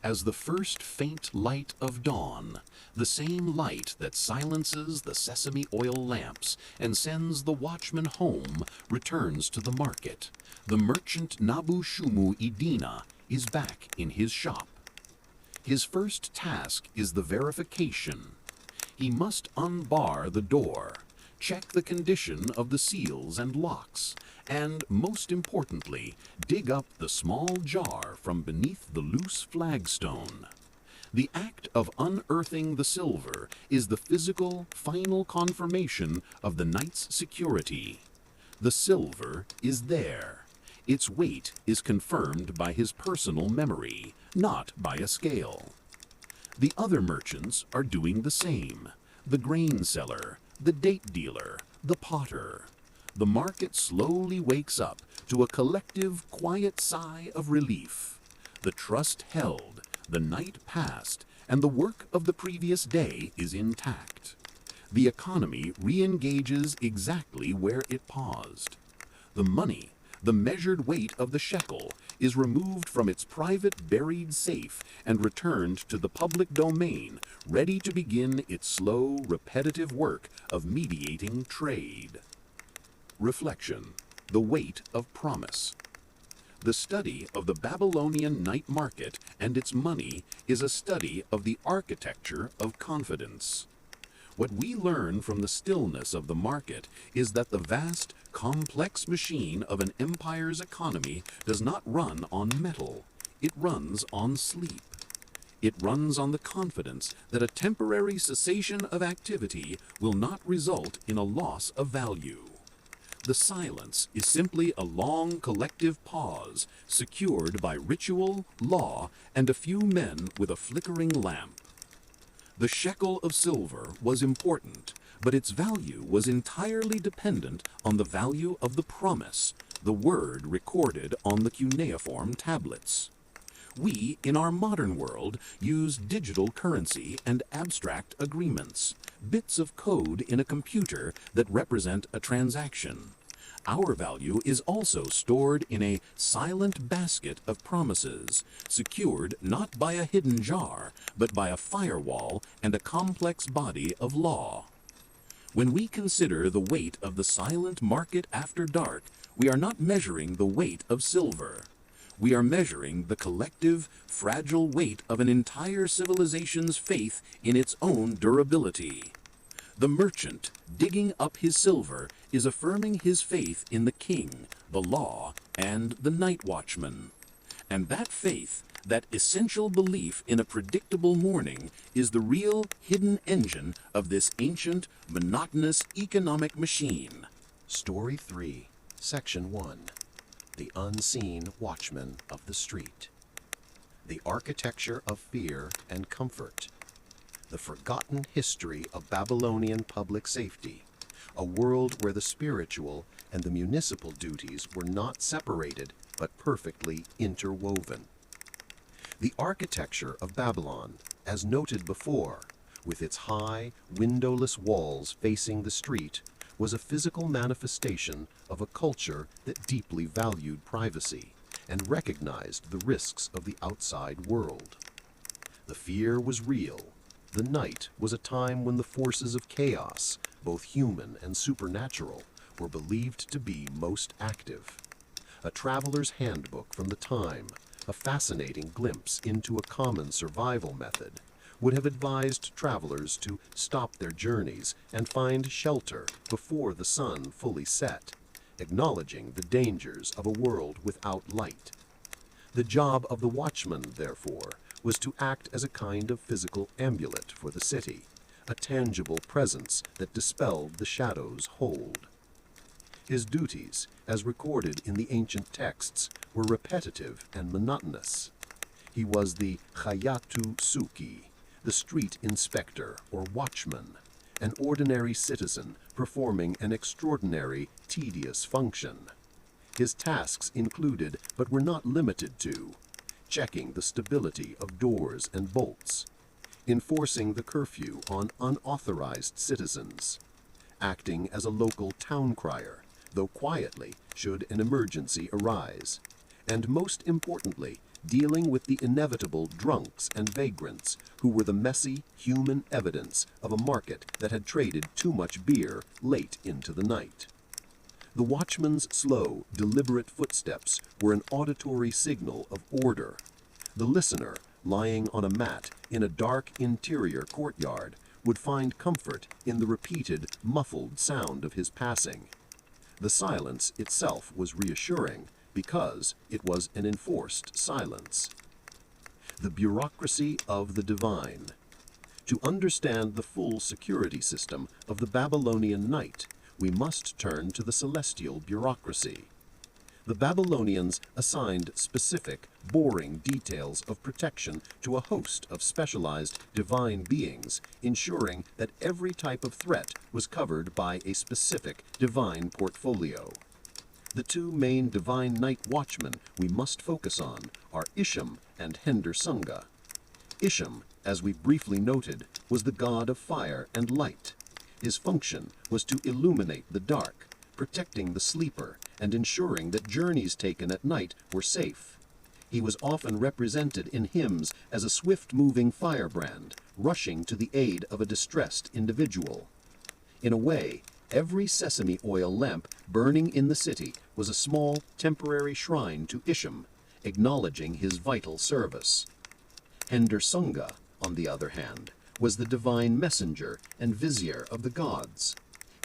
As the first faint light of dawn, the same light that silences the sesame oil lamps and sends the watchman home returns to the market. The merchant Nabu Shumu Idina is back in his shop. His first task is the verification. He must unbar the door, check the condition of the seals and locks, and, most importantly, dig up the small jar from beneath the loose flagstone. The act of unearthing the silver is the physical, final confirmation of the knight's security. The silver is there. Its weight is confirmed by his personal memory, not by a scale. The other merchants are doing the same. The grain seller, the date dealer, the potter. The market slowly wakes up to a collective, quiet sigh of relief. The trust held, the night passed, and the work of the previous day is intact. The economy re-engages exactly where it paused. The money, the measured weight of the shekel, is removed from its private buried safe and returned to the public domain, ready to begin its slow, repetitive work of mediating trade. Reflection: the weight of promise. The study of the Babylonian night market and its money is a study of the architecture of confidence. What we learn from the stillness of the market is that the vast, complex machine of an empire's economy does not run on metal. It runs on sleep. It runs on the confidence that a temporary cessation of activity will not result in a loss of value. The silence is simply a long collective pause, secured by ritual, law, and a few men with a flickering lamp. The shekel of silver was important, but its value was entirely dependent on the value of the promise, the word recorded on the cuneiform tablets. We, in our modern world, use digital currency and abstract agreements, bits of code in a computer that represent a transaction. Our value is also stored in a silent basket of promises, secured not by a hidden jar, but by a firewall and a complex body of law. When we consider the weight of the silent market after dark, we are not measuring the weight of silver. We are measuring the collective, fragile weight of an entire civilization's faith in its own durability. The merchant, digging up his silver, is affirming his faith in the king, the law, and the night watchman. And that faith, that essential belief in a predictable morning, is the real hidden engine of this ancient, monotonous economic machine. Story 3, Section 1. The Unseen Watchman of the Street. The Architecture of Fear and Comfort. The Forgotten History of Babylonian Public Safety, a world where the spiritual and the municipal duties were not separated but perfectly interwoven. The architecture of Babylon, as noted before, with its high, windowless walls facing the street, was a physical manifestation of a culture that deeply valued privacy and recognized the risks of the outside world. The fear was real. The night was a time when the forces of chaos, both human and supernatural, were believed to be most active. A traveler's handbook from the time, a fascinating glimpse into a common survival method, would have advised travelers to stop their journeys and find shelter before the sun fully set, acknowledging the dangers of a world without light. The job of the watchman, therefore, was to act as a kind of physical amulet for the city, a tangible presence that dispelled the shadow's hold. His duties, as recorded in the ancient texts, were repetitive and monotonous. He was the Hayatu Suki, the street inspector or watchman, an ordinary citizen performing an extraordinary, tedious function. His tasks included, but were not limited to, checking the stability of doors and bolts, enforcing the curfew on unauthorized citizens, acting as a local town crier, though quietly should an emergency arise, and most importantly, dealing with the inevitable drunks and vagrants who were the messy human evidence of a market that had traded too much beer late into the night. The watchman's slow, deliberate footsteps were an auditory signal of order. The listener, lying on a mat in a dark interior courtyard, would find comfort in the repeated, muffled sound of his passing. The silence itself was reassuring because it was an enforced silence. The bureaucracy of the divine. To understand the full security system of the Babylonian night, we must turn to the celestial bureaucracy. The Babylonians assigned specific, boring details of protection to a host of specialized divine beings, ensuring that every type of threat was covered by a specific divine portfolio. The two main divine night watchmen we must focus on are Isham and Hendersunga. Isham, as we briefly noted, was the god of fire and light. His function was to illuminate the dark, protecting the sleeper and ensuring that journeys taken at night were safe. He was often represented in hymns as a swift-moving firebrand, rushing to the aid of a distressed individual. In a way, every sesame oil lamp burning in the city was a small, temporary shrine to Isham, acknowledging his vital service. Hendersunga, on the other hand, was the divine messenger and vizier of the gods.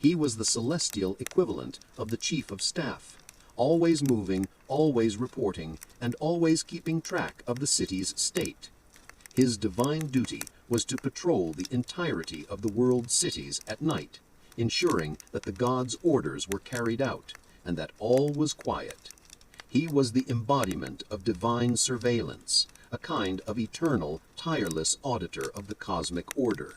He was the celestial equivalent of the chief of staff, always moving, always reporting, and always keeping track of the city's state. His divine duty was to patrol the entirety of the world's cities at night, ensuring that the gods' orders were carried out and that all was quiet. He was the embodiment of divine surveillance, a kind of eternal, tireless auditor of the cosmic order.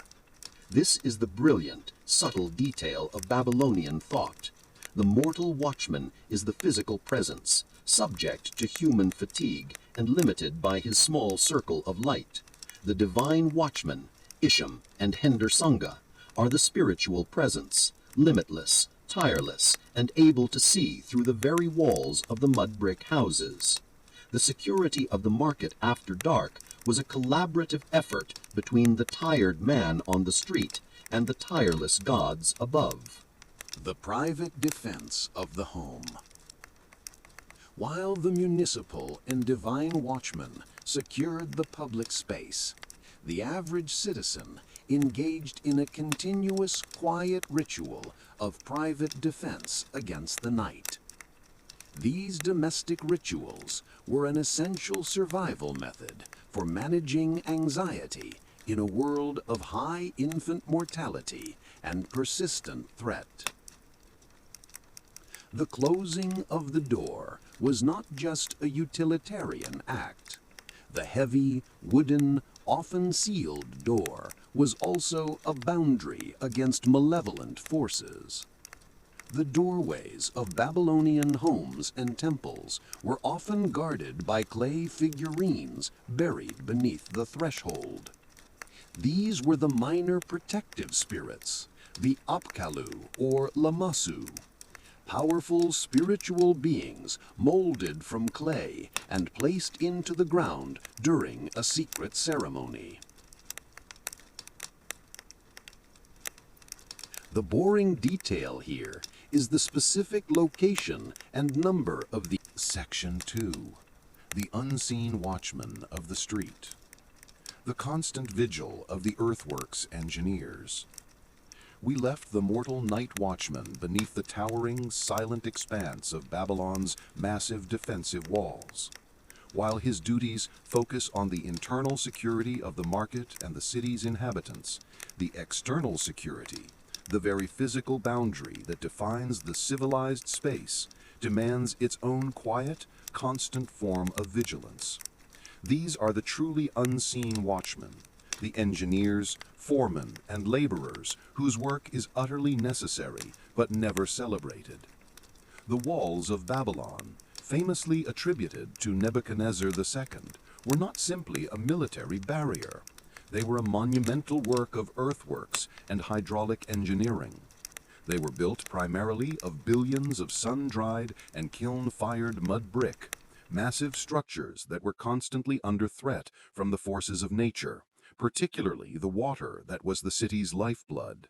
This is the brilliant, subtle detail of Babylonian thought. The mortal watchman is the physical presence, subject to human fatigue and limited by his small circle of light. The divine watchmen, Isham and Hendersunga, are the spiritual presence, limitless, tireless, and able to see through the very walls of the mud brick houses. The security of the market after dark was a collaborative effort between the tired man on the street and the tireless gods above. The private defense of the home. While the municipal and divine watchmen secured the public space, the average citizen engaged in a continuous, quiet ritual of private defense against the night. These domestic rituals were an essential survival method for managing anxiety in a world of high infant mortality and persistent threat. The closing of the door was not just a utilitarian act. The heavy, wooden, often sealed door was also a boundary against malevolent forces. The doorways of Babylonian homes and temples were often guarded by clay figurines buried beneath the threshold. These were the minor protective spirits, the Apkallu or Lamassu, powerful spiritual beings molded from clay and placed into the ground during a secret ceremony. The boring detail here is the specific location and number of the Section 2, the unseen watchman of the street, the constant vigil of the earthworks engineers. We left the mortal night watchman beneath the towering, silent expanse of Babylon's massive defensive walls. While his duties focus on the internal security of the market and the city's inhabitants, the external security, the very physical boundary that defines the civilized space, demands its own quiet, constant form of vigilance. These are the truly unseen watchmen, the engineers, foremen, and laborers whose work is utterly necessary but never celebrated. The walls of Babylon, famously attributed to Nebuchadnezzar II, were not simply a military barrier. They were a monumental work of earthworks and hydraulic engineering. They were built primarily of billions of sun-dried and kiln-fired mud brick, massive structures that were constantly under threat from the forces of nature, particularly the water that was the city's lifeblood.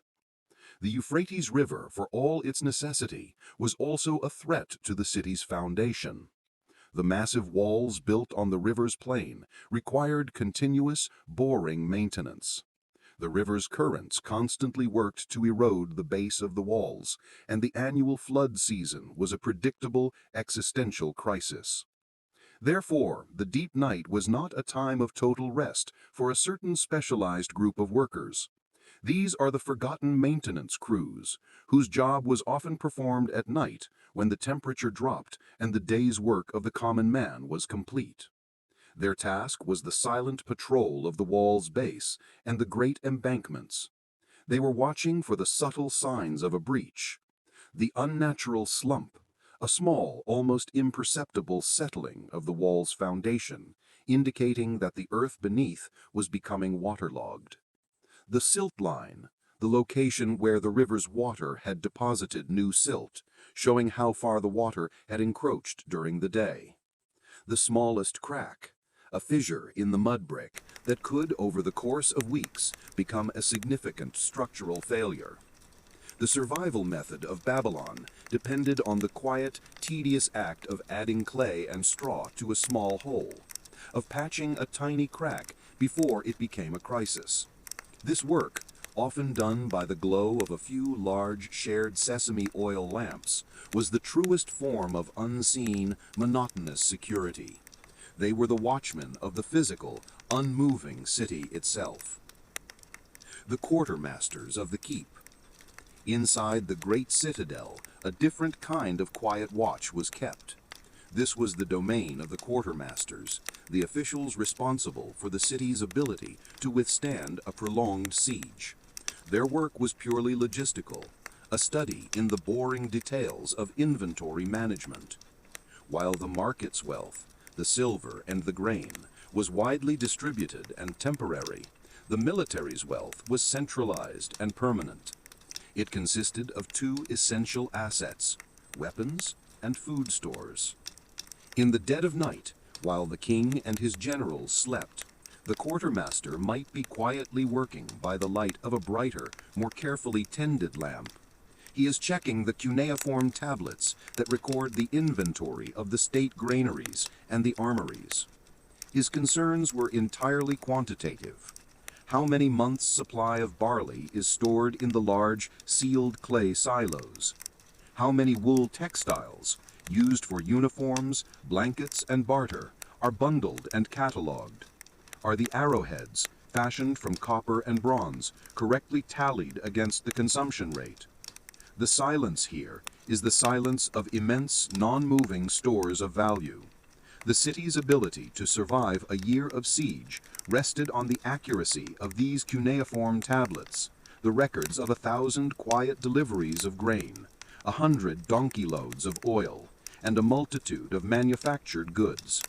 The Euphrates River, for all its necessity, was also a threat to the city's foundation. The massive walls built on the river's plain required continuous, boring maintenance. The river's currents constantly worked to erode the base of the walls, and the annual flood season was a predictable existential crisis. Therefore, the deep night was not a time of total rest for a certain specialized group of workers. These are the forgotten maintenance crews, whose job was often performed at night when the temperature dropped and the day's work of the common man was complete. Their task was the silent patrol of the wall's base and the great embankments. They were watching for the subtle signs of a breach, the unnatural slump, a small, almost imperceptible settling of the wall's foundation, indicating that the earth beneath was becoming waterlogged. The silt line, the location where the river's water had deposited new silt, showing how far the water had encroached during the day. The smallest crack, a fissure in the mud brick that could, over the course of weeks, become a significant structural failure. The survival method of Babylon depended on the quiet, tedious act of adding clay and straw to a small hole, of patching a tiny crack before it became a crisis. This work, often done by the glow of a few large shared sesame oil lamps, was the truest form of unseen, monotonous security. They were the watchmen of the physical, unmoving city itself. The quartermasters of the keep. Inside the great citadel, a different kind of quiet watch was kept. This was the domain of the quartermasters, the officials responsible for the city's ability to withstand a prolonged siege. Their work was purely logistical, a study in the boring details of inventory management. While the market's wealth, the silver and the grain, was widely distributed and temporary, the military's wealth was centralized and permanent. It consisted of two essential assets, weapons and food stores. In the dead of night, while the king and his generals slept, the quartermaster might be quietly working by the light of a brighter, more carefully tended lamp. He is checking the cuneiform tablets that record the inventory of the state granaries and the armories. His concerns were entirely quantitative. How many months' supply of barley is stored in the large, sealed clay silos? How many wool textiles, used for uniforms, blankets, and barter, are bundled and catalogued? Are the arrowheads, fashioned from copper and bronze, correctly tallied against the consumption rate? The silence here is the silence of immense, non-moving stores of value. The city's ability to survive a year of siege rested on the accuracy of these cuneiform tablets, the records of 1,000 quiet deliveries of grain, 100 donkey loads of oil, and a multitude of manufactured goods.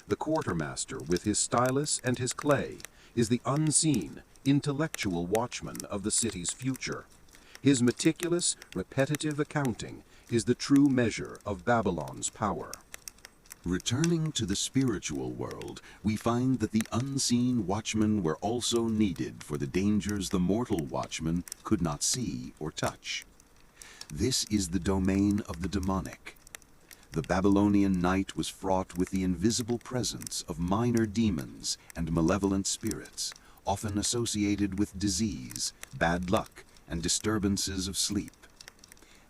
The quartermaster, with his stylus and his clay, is the unseen, intellectual watchman of the city's future. His meticulous, repetitive accounting is the true measure of Babylon's power. Returning to the spiritual world, we find that the unseen watchmen were also needed for the dangers the mortal watchmen could not see or touch. This is the domain of the demonic. The Babylonian night was fraught with the invisible presence of minor demons and malevolent spirits, often associated with disease, bad luck, and disturbances of sleep.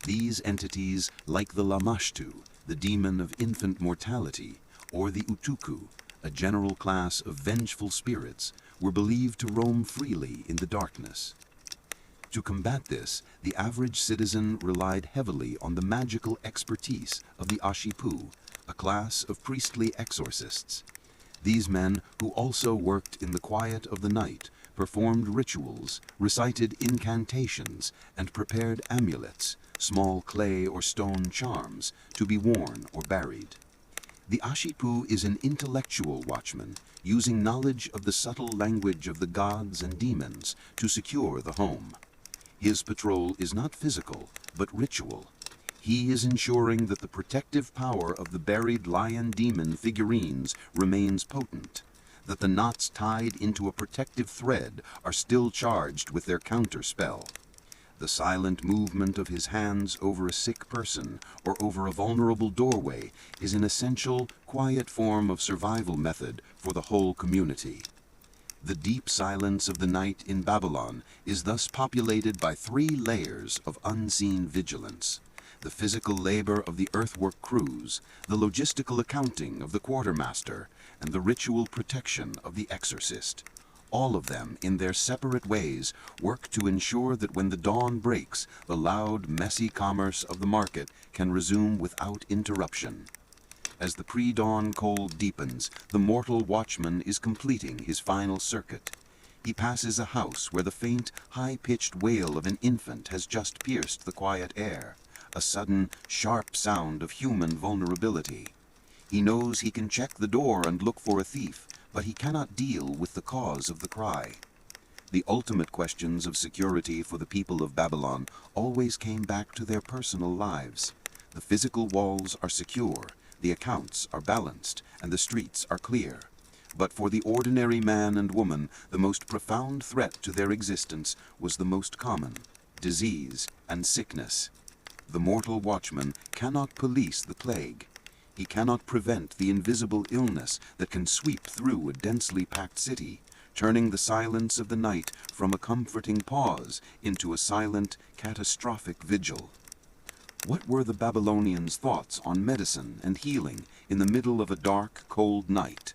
These entities, like the Lamashtu, the demon of infant mortality, or the Utuku, a general class of vengeful spirits, were believed to roam freely in the darkness. To combat this, the average citizen relied heavily on the magical expertise of the Ashipu, a class of priestly exorcists. These men, who also worked in the quiet of the night, performed rituals, recited incantations, and prepared amulets, small clay or stone charms, to be worn or buried. The Ashipu is an intellectual watchman, using knowledge of the subtle language of the gods and demons to secure the home. His patrol is not physical, but ritual. He is ensuring that the protective power of the buried lion-demon figurines remains potent, that the knots tied into a protective thread are still charged with their counter-spell. The silent movement of his hands over a sick person or over a vulnerable doorway is an essential, quiet form of survival method for the whole community. The deep silence of the night in Babylon is thus populated by 3 layers of unseen vigilance: the physical labor of the earthwork crews, the logistical accounting of the quartermaster, and the ritual protection of the exorcist. All of them, in their separate ways, work to ensure that when the dawn breaks, the loud, messy commerce of the market can resume without interruption. As the pre-dawn cold deepens, the mortal watchman is completing his final circuit. He passes a house where the faint, high-pitched wail of an infant has just pierced the quiet air, a sudden, sharp sound of human vulnerability. He knows he can check the door and look for a thief, but he cannot deal with the cause of the cry. The ultimate questions of security for the people of Babylon always came back to their personal lives. The physical walls are secure, the accounts are balanced, and the streets are clear. But for the ordinary man and woman, the most profound threat to their existence was the most common: disease and sickness. The mortal watchman cannot police the plague. He cannot prevent the invisible illness that can sweep through a densely packed city, turning the silence of the night from a comforting pause into a silent, catastrophic vigil. What were the Babylonians' thoughts on medicine and healing in the middle of a dark, cold night?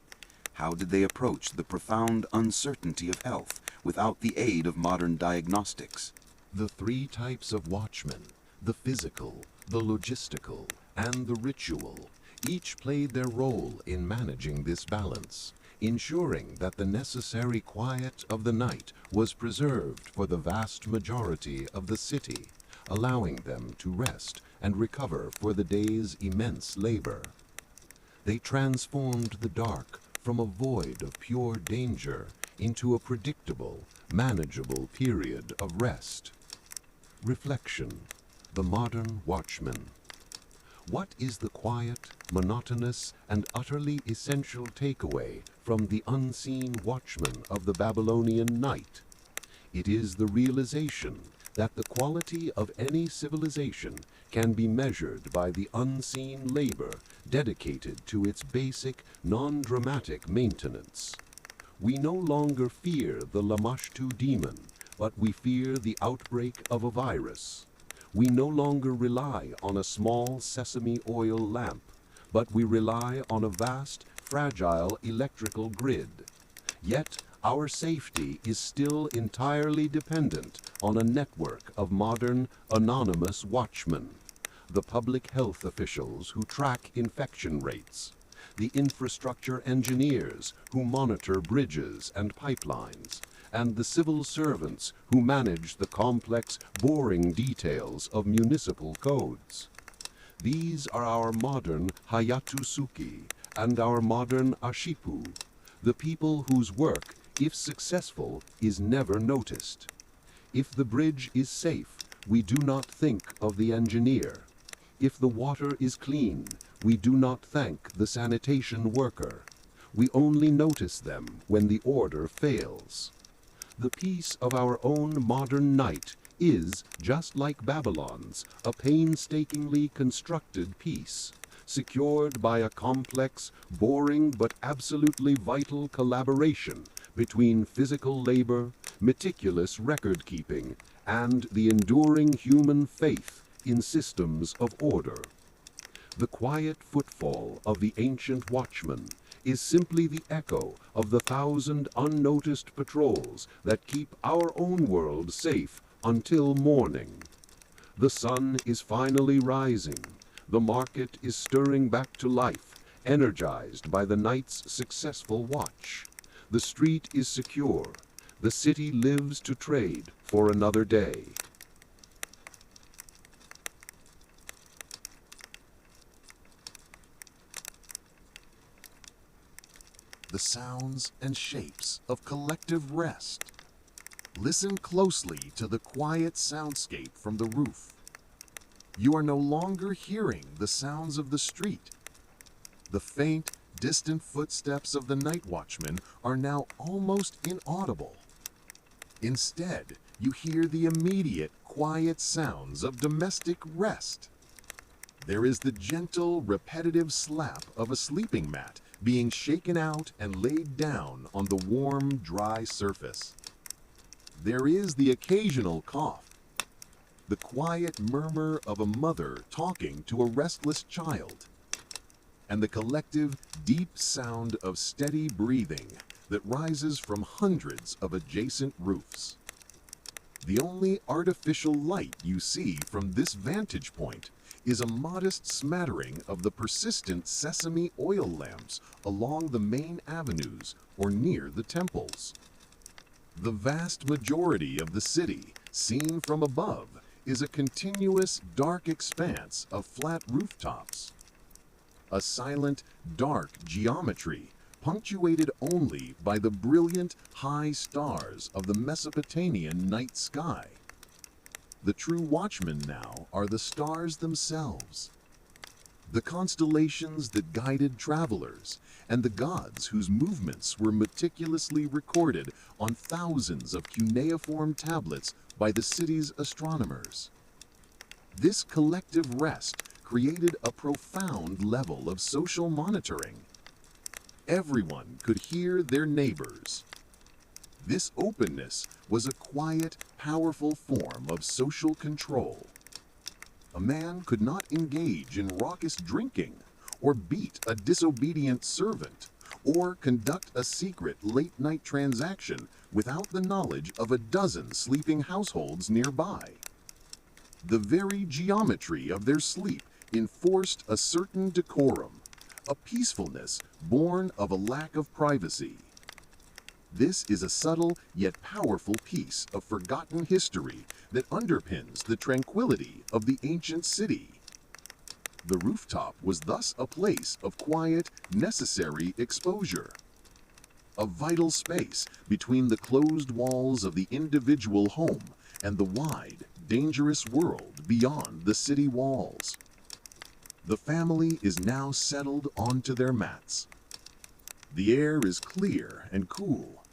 How did they approach the profound uncertainty of health without the aid of modern diagnostics? The 3 types of watchmen, the physical, the logistical, and the ritual, each played their role in managing this balance, ensuring that the necessary quiet of the night was preserved for the vast majority of the city, allowing them to rest and recover for the day's immense labor. They transformed the dark from a void of pure danger into a predictable, manageable period of rest. Reflection: the modern watchman. What is the quiet, monotonous, and utterly essential takeaway from the unseen watchman of the Babylonian night? It is the realization that the quality of any civilization can be measured by the unseen labor dedicated to its basic, non-dramatic maintenance. We no longer fear the Lamashtu demon, but we fear the outbreak of a virus. We no longer rely on a small sesame oil lamp, but we rely on a vast, fragile electrical grid. Yet, our safety is still entirely dependent on a network of modern, anonymous watchmen: the public health officials who track infection rates, the infrastructure engineers who monitor bridges and pipelines, and the civil servants who manage the complex, boring details of municipal codes. These are our modern Hayatusuki and our modern Ashipu, the people whose work, if successful, is never noticed. If the bridge is safe, we do not think of the engineer. If the water is clean, we do not thank the sanitation worker. We only notice them when the order fails. The peace of our own modern night is, just like Babylon's, a painstakingly constructed peace, secured by a complex, boring but absolutely vital collaboration between physical labor, meticulous record-keeping, and the enduring human faith in systems of order. The quiet footfall of the ancient watchman is simply the echo of the 1,000 unnoticed patrols that keep our own world safe until morning. The sun is finally rising, the market is stirring back to life, energized by the night's successful watch. The street is secure. The city lives to trade for another day. The sounds and shapes of collective rest. Listen closely to the quiet soundscape from the roof. You are no longer hearing the sounds of the street. The faint, distant footsteps of the night watchman are now almost inaudible. Instead, you hear the immediate, quiet sounds of domestic rest. There is the gentle, repetitive slap of a sleeping mat being shaken out and laid down on the warm, dry surface. There is the occasional cough, the quiet murmur of a mother talking to a restless child, and the collective, deep sound of steady breathing that rises from hundreds of adjacent roofs. The only artificial light you see from this vantage point is a modest smattering of the persistent sesame oil lamps along the main avenues or near the temples. The vast majority of the city, seen from above, is a continuous dark expanse of flat rooftops. A silent, dark geometry punctuated only by the brilliant, high stars of the Mesopotamian night sky. The true watchmen now are the stars themselves, the constellations that guided travelers, and the gods whose movements were meticulously recorded on thousands of cuneiform tablets by the city's astronomers. This collective rest created a profound level of social monitoring. Everyone could hear their neighbors. This openness was a quiet, powerful form of social control. A man could not engage in raucous drinking, or beat a disobedient servant, or conduct a secret late-night transaction without the knowledge of a dozen sleeping households nearby. The very geometry of their sleep enforced a certain decorum, a peacefulness born of a lack of privacy. This is a subtle yet powerful piece of forgotten history that underpins the tranquility of the ancient city. The rooftop was thus a place of quiet, necessary exposure, a vital space between the closed walls of the individual home and the wide, dangerous world beyond the city walls. The family is now settled onto their mats. The air is clear and cool.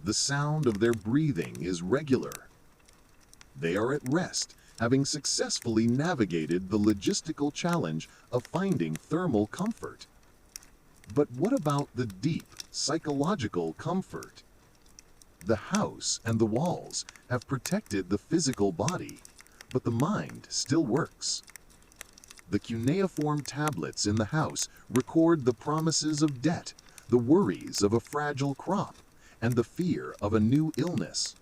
The sound of their breathing is regular. They are at rest, having successfully navigated the logistical challenge of finding thermal comfort. But what about the deep, psychological comfort? The house and the walls have protected the physical body, but the mind still works. The cuneiform tablets in the house record the promises of debt, the worries of a fragile crop, and the fear of a new illness.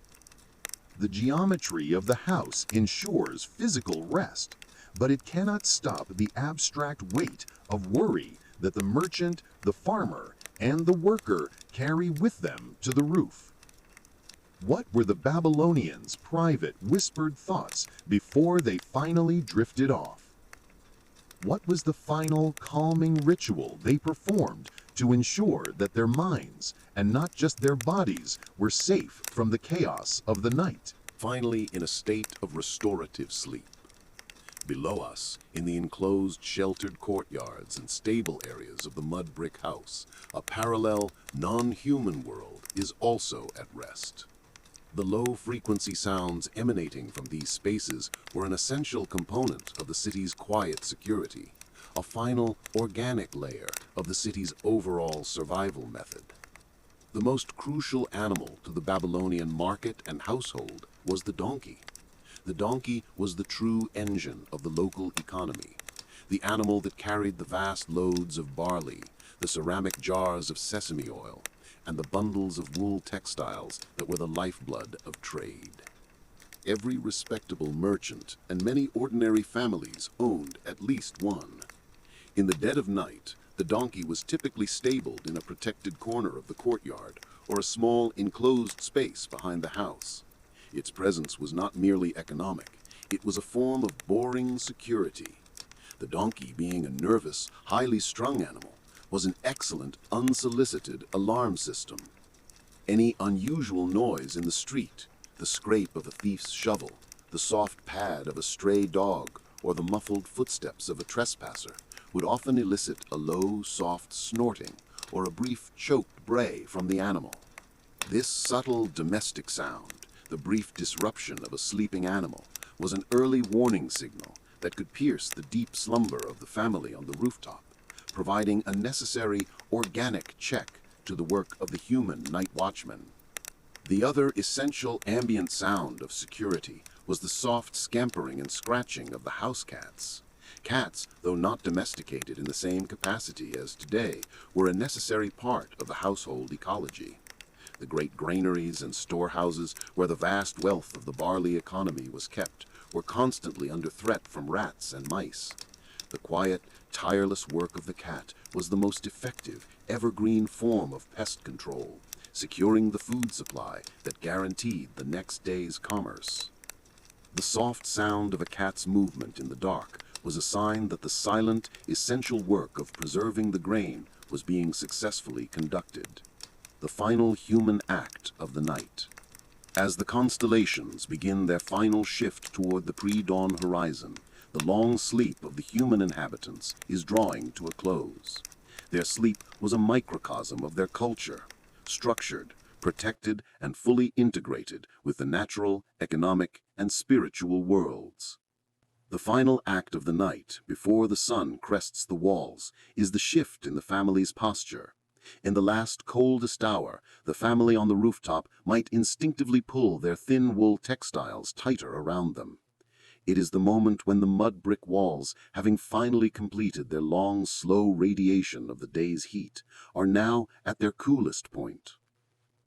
The geometry of the house ensures physical rest, but it cannot stop the abstract weight of worry that the merchant, the farmer, and the worker carry with them to the roof. What were the Babylonians' private, whispered thoughts before they finally drifted off? What was the final calming ritual they performed to ensure that their minds, and not just their bodies, were safe from the chaos of the night? Finally, in a state of restorative sleep. Below us, in the enclosed sheltered courtyards and stable areas of the mud brick house, a parallel, non-human world is also at rest. The low-frequency sounds emanating from these spaces were an essential component of the city's quiet security, a final, organic layer of the city's overall survival method. The most crucial animal to the Babylonian market and household was the donkey. The donkey was the true engine of the local economy, the animal that carried the vast loads of barley, the ceramic jars of sesame oil, and the bundles of wool textiles that were the lifeblood of trade. Every respectable merchant and many ordinary families owned at least one. In the dead of night, The donkey was typically stabled in a protected corner of the courtyard or a small enclosed space behind the house. Its presence was not merely economic, it was a form of boring security. The donkey, being a nervous, highly strung animal, was an excellent, unsolicited alarm system. Any unusual noise in the street, the scrape of a thief's shovel, the soft pad of a stray dog, or the muffled footsteps of a trespasser, would often elicit a low, soft snorting or a brief choked bray from the animal. This subtle domestic sound, the brief disruption of a sleeping animal, was an early warning signal that could pierce the deep slumber of the family on the rooftop, providing a necessary organic check to the work of the human night watchman. The other essential ambient sound of security was the soft scampering and scratching of the house cats. Cats, though not domesticated in the same capacity as today, were a necessary part of the household ecology. The great granaries and storehouses where the vast wealth of the barley economy was kept were constantly under threat from rats and mice. The quiet, tireless work of the cat was the most effective, evergreen form of pest control, securing the food supply that guaranteed the next day's commerce. The soft sound of a cat's movement in the dark was a sign that the silent, essential work of preserving the grain was being successfully conducted. The final human act of the night. As the constellations begin their final shift toward the pre-dawn horizon, the long sleep of the human inhabitants is drawing to a close. Their sleep was a microcosm of their culture, structured, protected, and fully integrated with the natural, economic, and spiritual worlds. The final act of the night, before the sun crests the walls, is the shift in the family's posture. In the last coldest hour, the family on the rooftop might instinctively pull their thin wool textiles tighter around them. It is the moment when the mud brick walls, having finally completed their long, slow radiation of the day's heat, are now at their coolest point.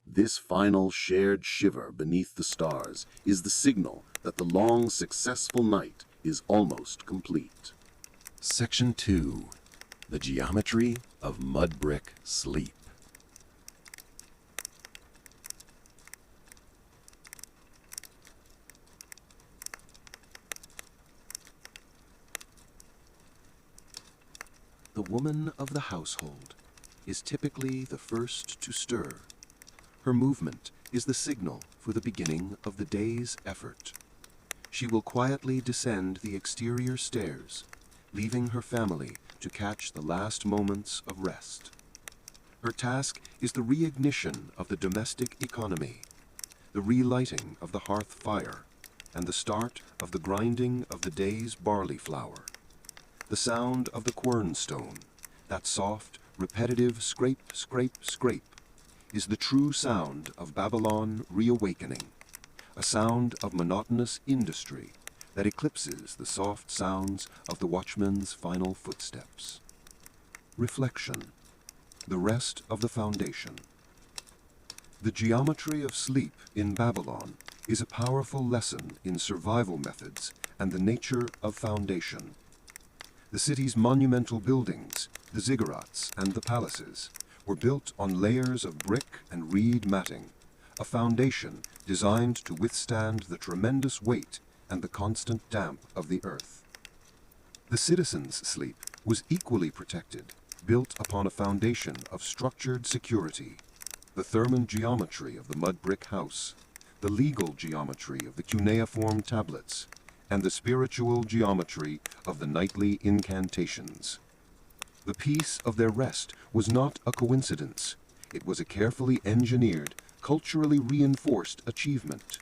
This final shared shiver beneath the stars is the signal that the long, successful night is almost complete. Section 2. The Geometry of Mud Brick Sleep. The woman of the household is typically the first to stir. Her movement is the signal for the beginning of the day's effort. She will quietly descend the exterior stairs, leaving her family to catch the last moments of rest. Her task is the reignition of the domestic economy, the relighting of the hearth fire, and the start of the grinding of the day's barley flour. The sound of the quernstone, that soft, repetitive scrape, scrape, scrape, is the true sound of Babylon reawakening, a sound of monotonous industry that eclipses the soft sounds of the watchman's final footsteps. Reflection, the rest of the foundation. The geometry of sleep in Babylon is a powerful lesson in survival methods and the nature of foundation. The city's monumental buildings, the ziggurats and the palaces, were built on layers of brick and reed matting, a foundation designed to withstand the tremendous weight and the constant damp of the earth. The citizens' sleep was equally protected, built upon a foundation of structured security, the Thurman geometry of the mud brick house, the legal geometry of the cuneiform tablets, and the spiritual geometry of the nightly incantations. The peace of their rest was not a coincidence. It was a carefully engineered, culturally reinforced achievement.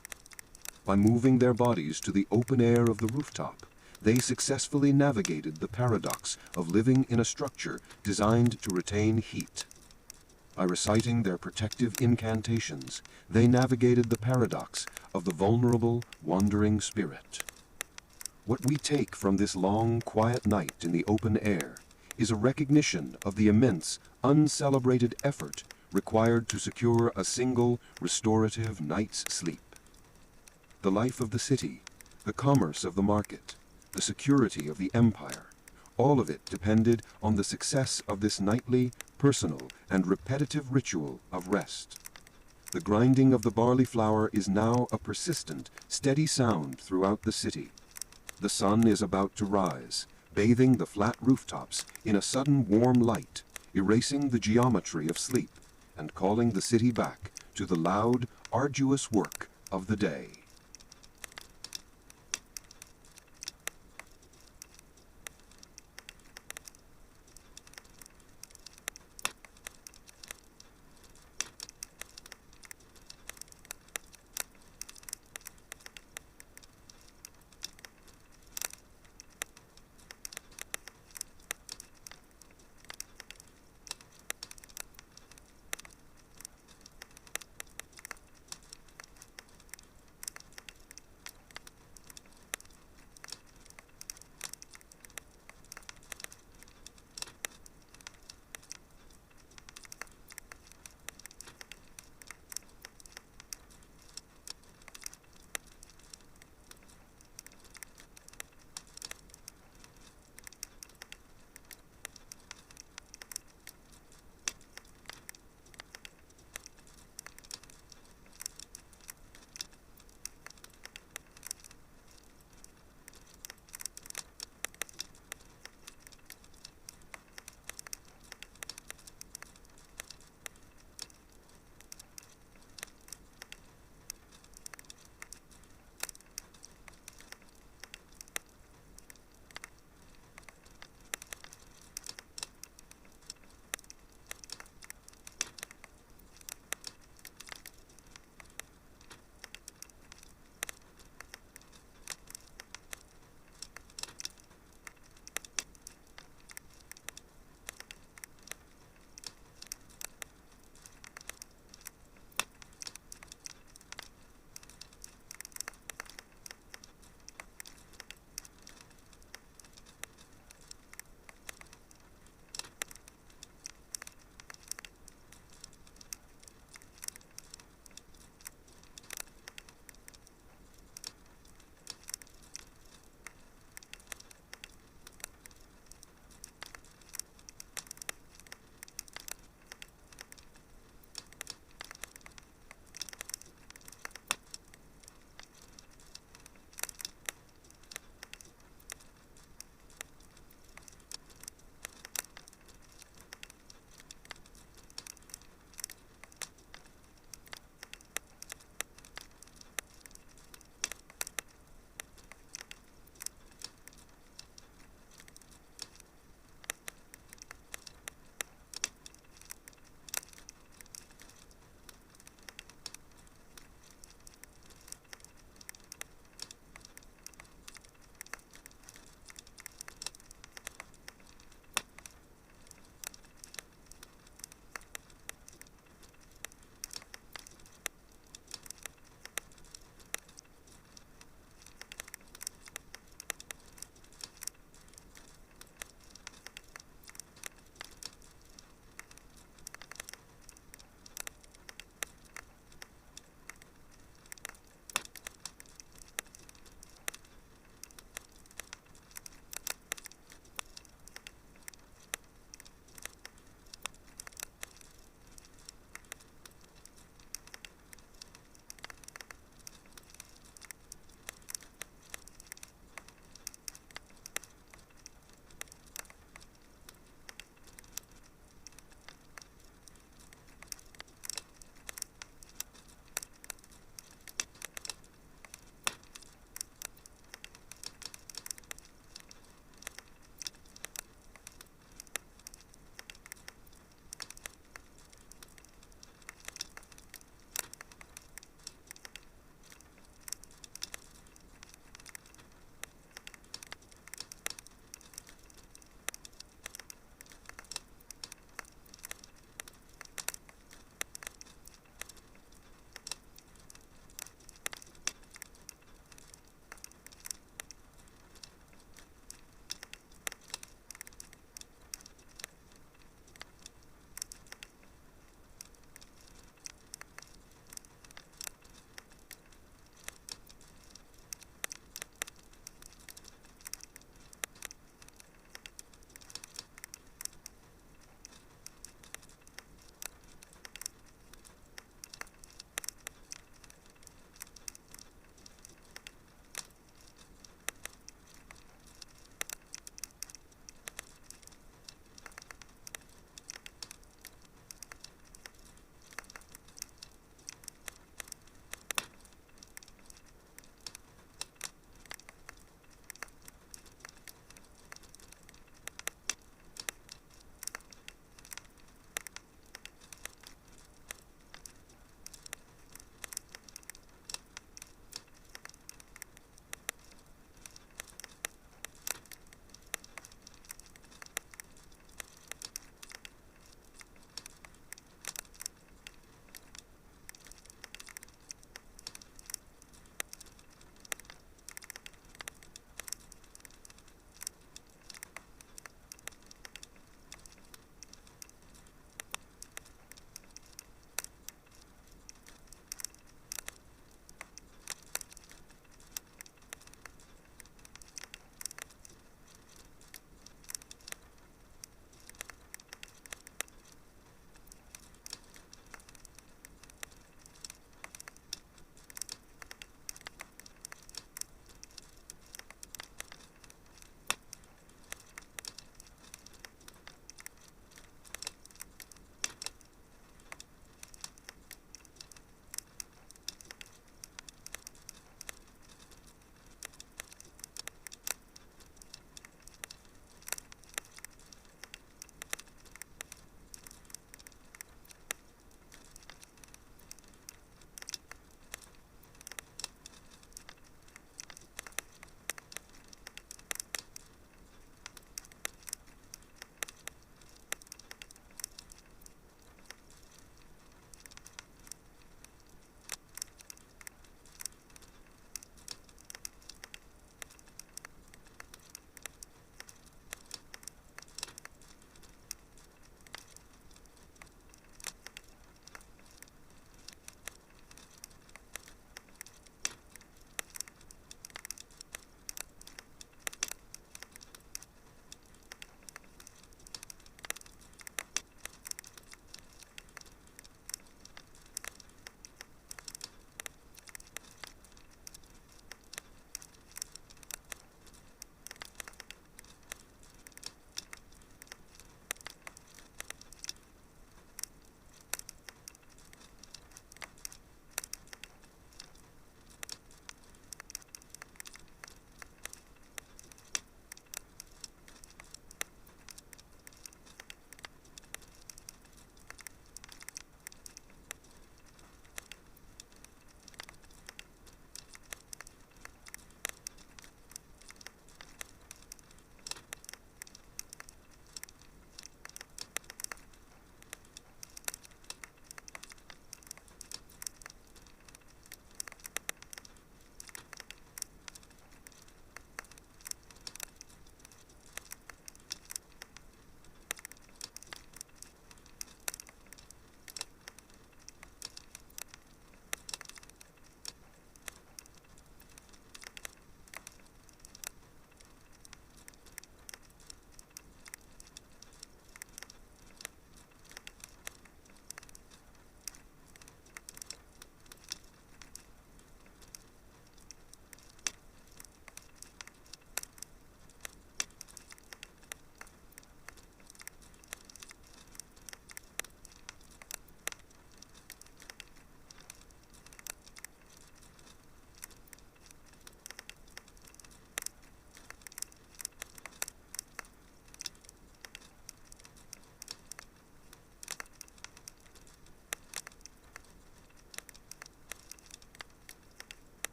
By moving their bodies to the open air of the rooftop, they successfully navigated the paradox of living in a structure designed to retain heat. By reciting their protective incantations, they navigated the paradox of the vulnerable, wandering spirit. What we take from this long, quiet night in the open air is a recognition of the immense, uncelebrated effort required to secure a single, restorative night's sleep. The life of the city, the commerce of the market, the security of the empire, All of it depended on the success of this nightly, personal, and repetitive ritual of rest. The grinding of the barley flour is now a persistent, steady sound throughout the city. The sun is about to rise, bathing the flat rooftops in a sudden warm light, erasing the geometry of sleep, and calling the city back to the loud, arduous work of the day.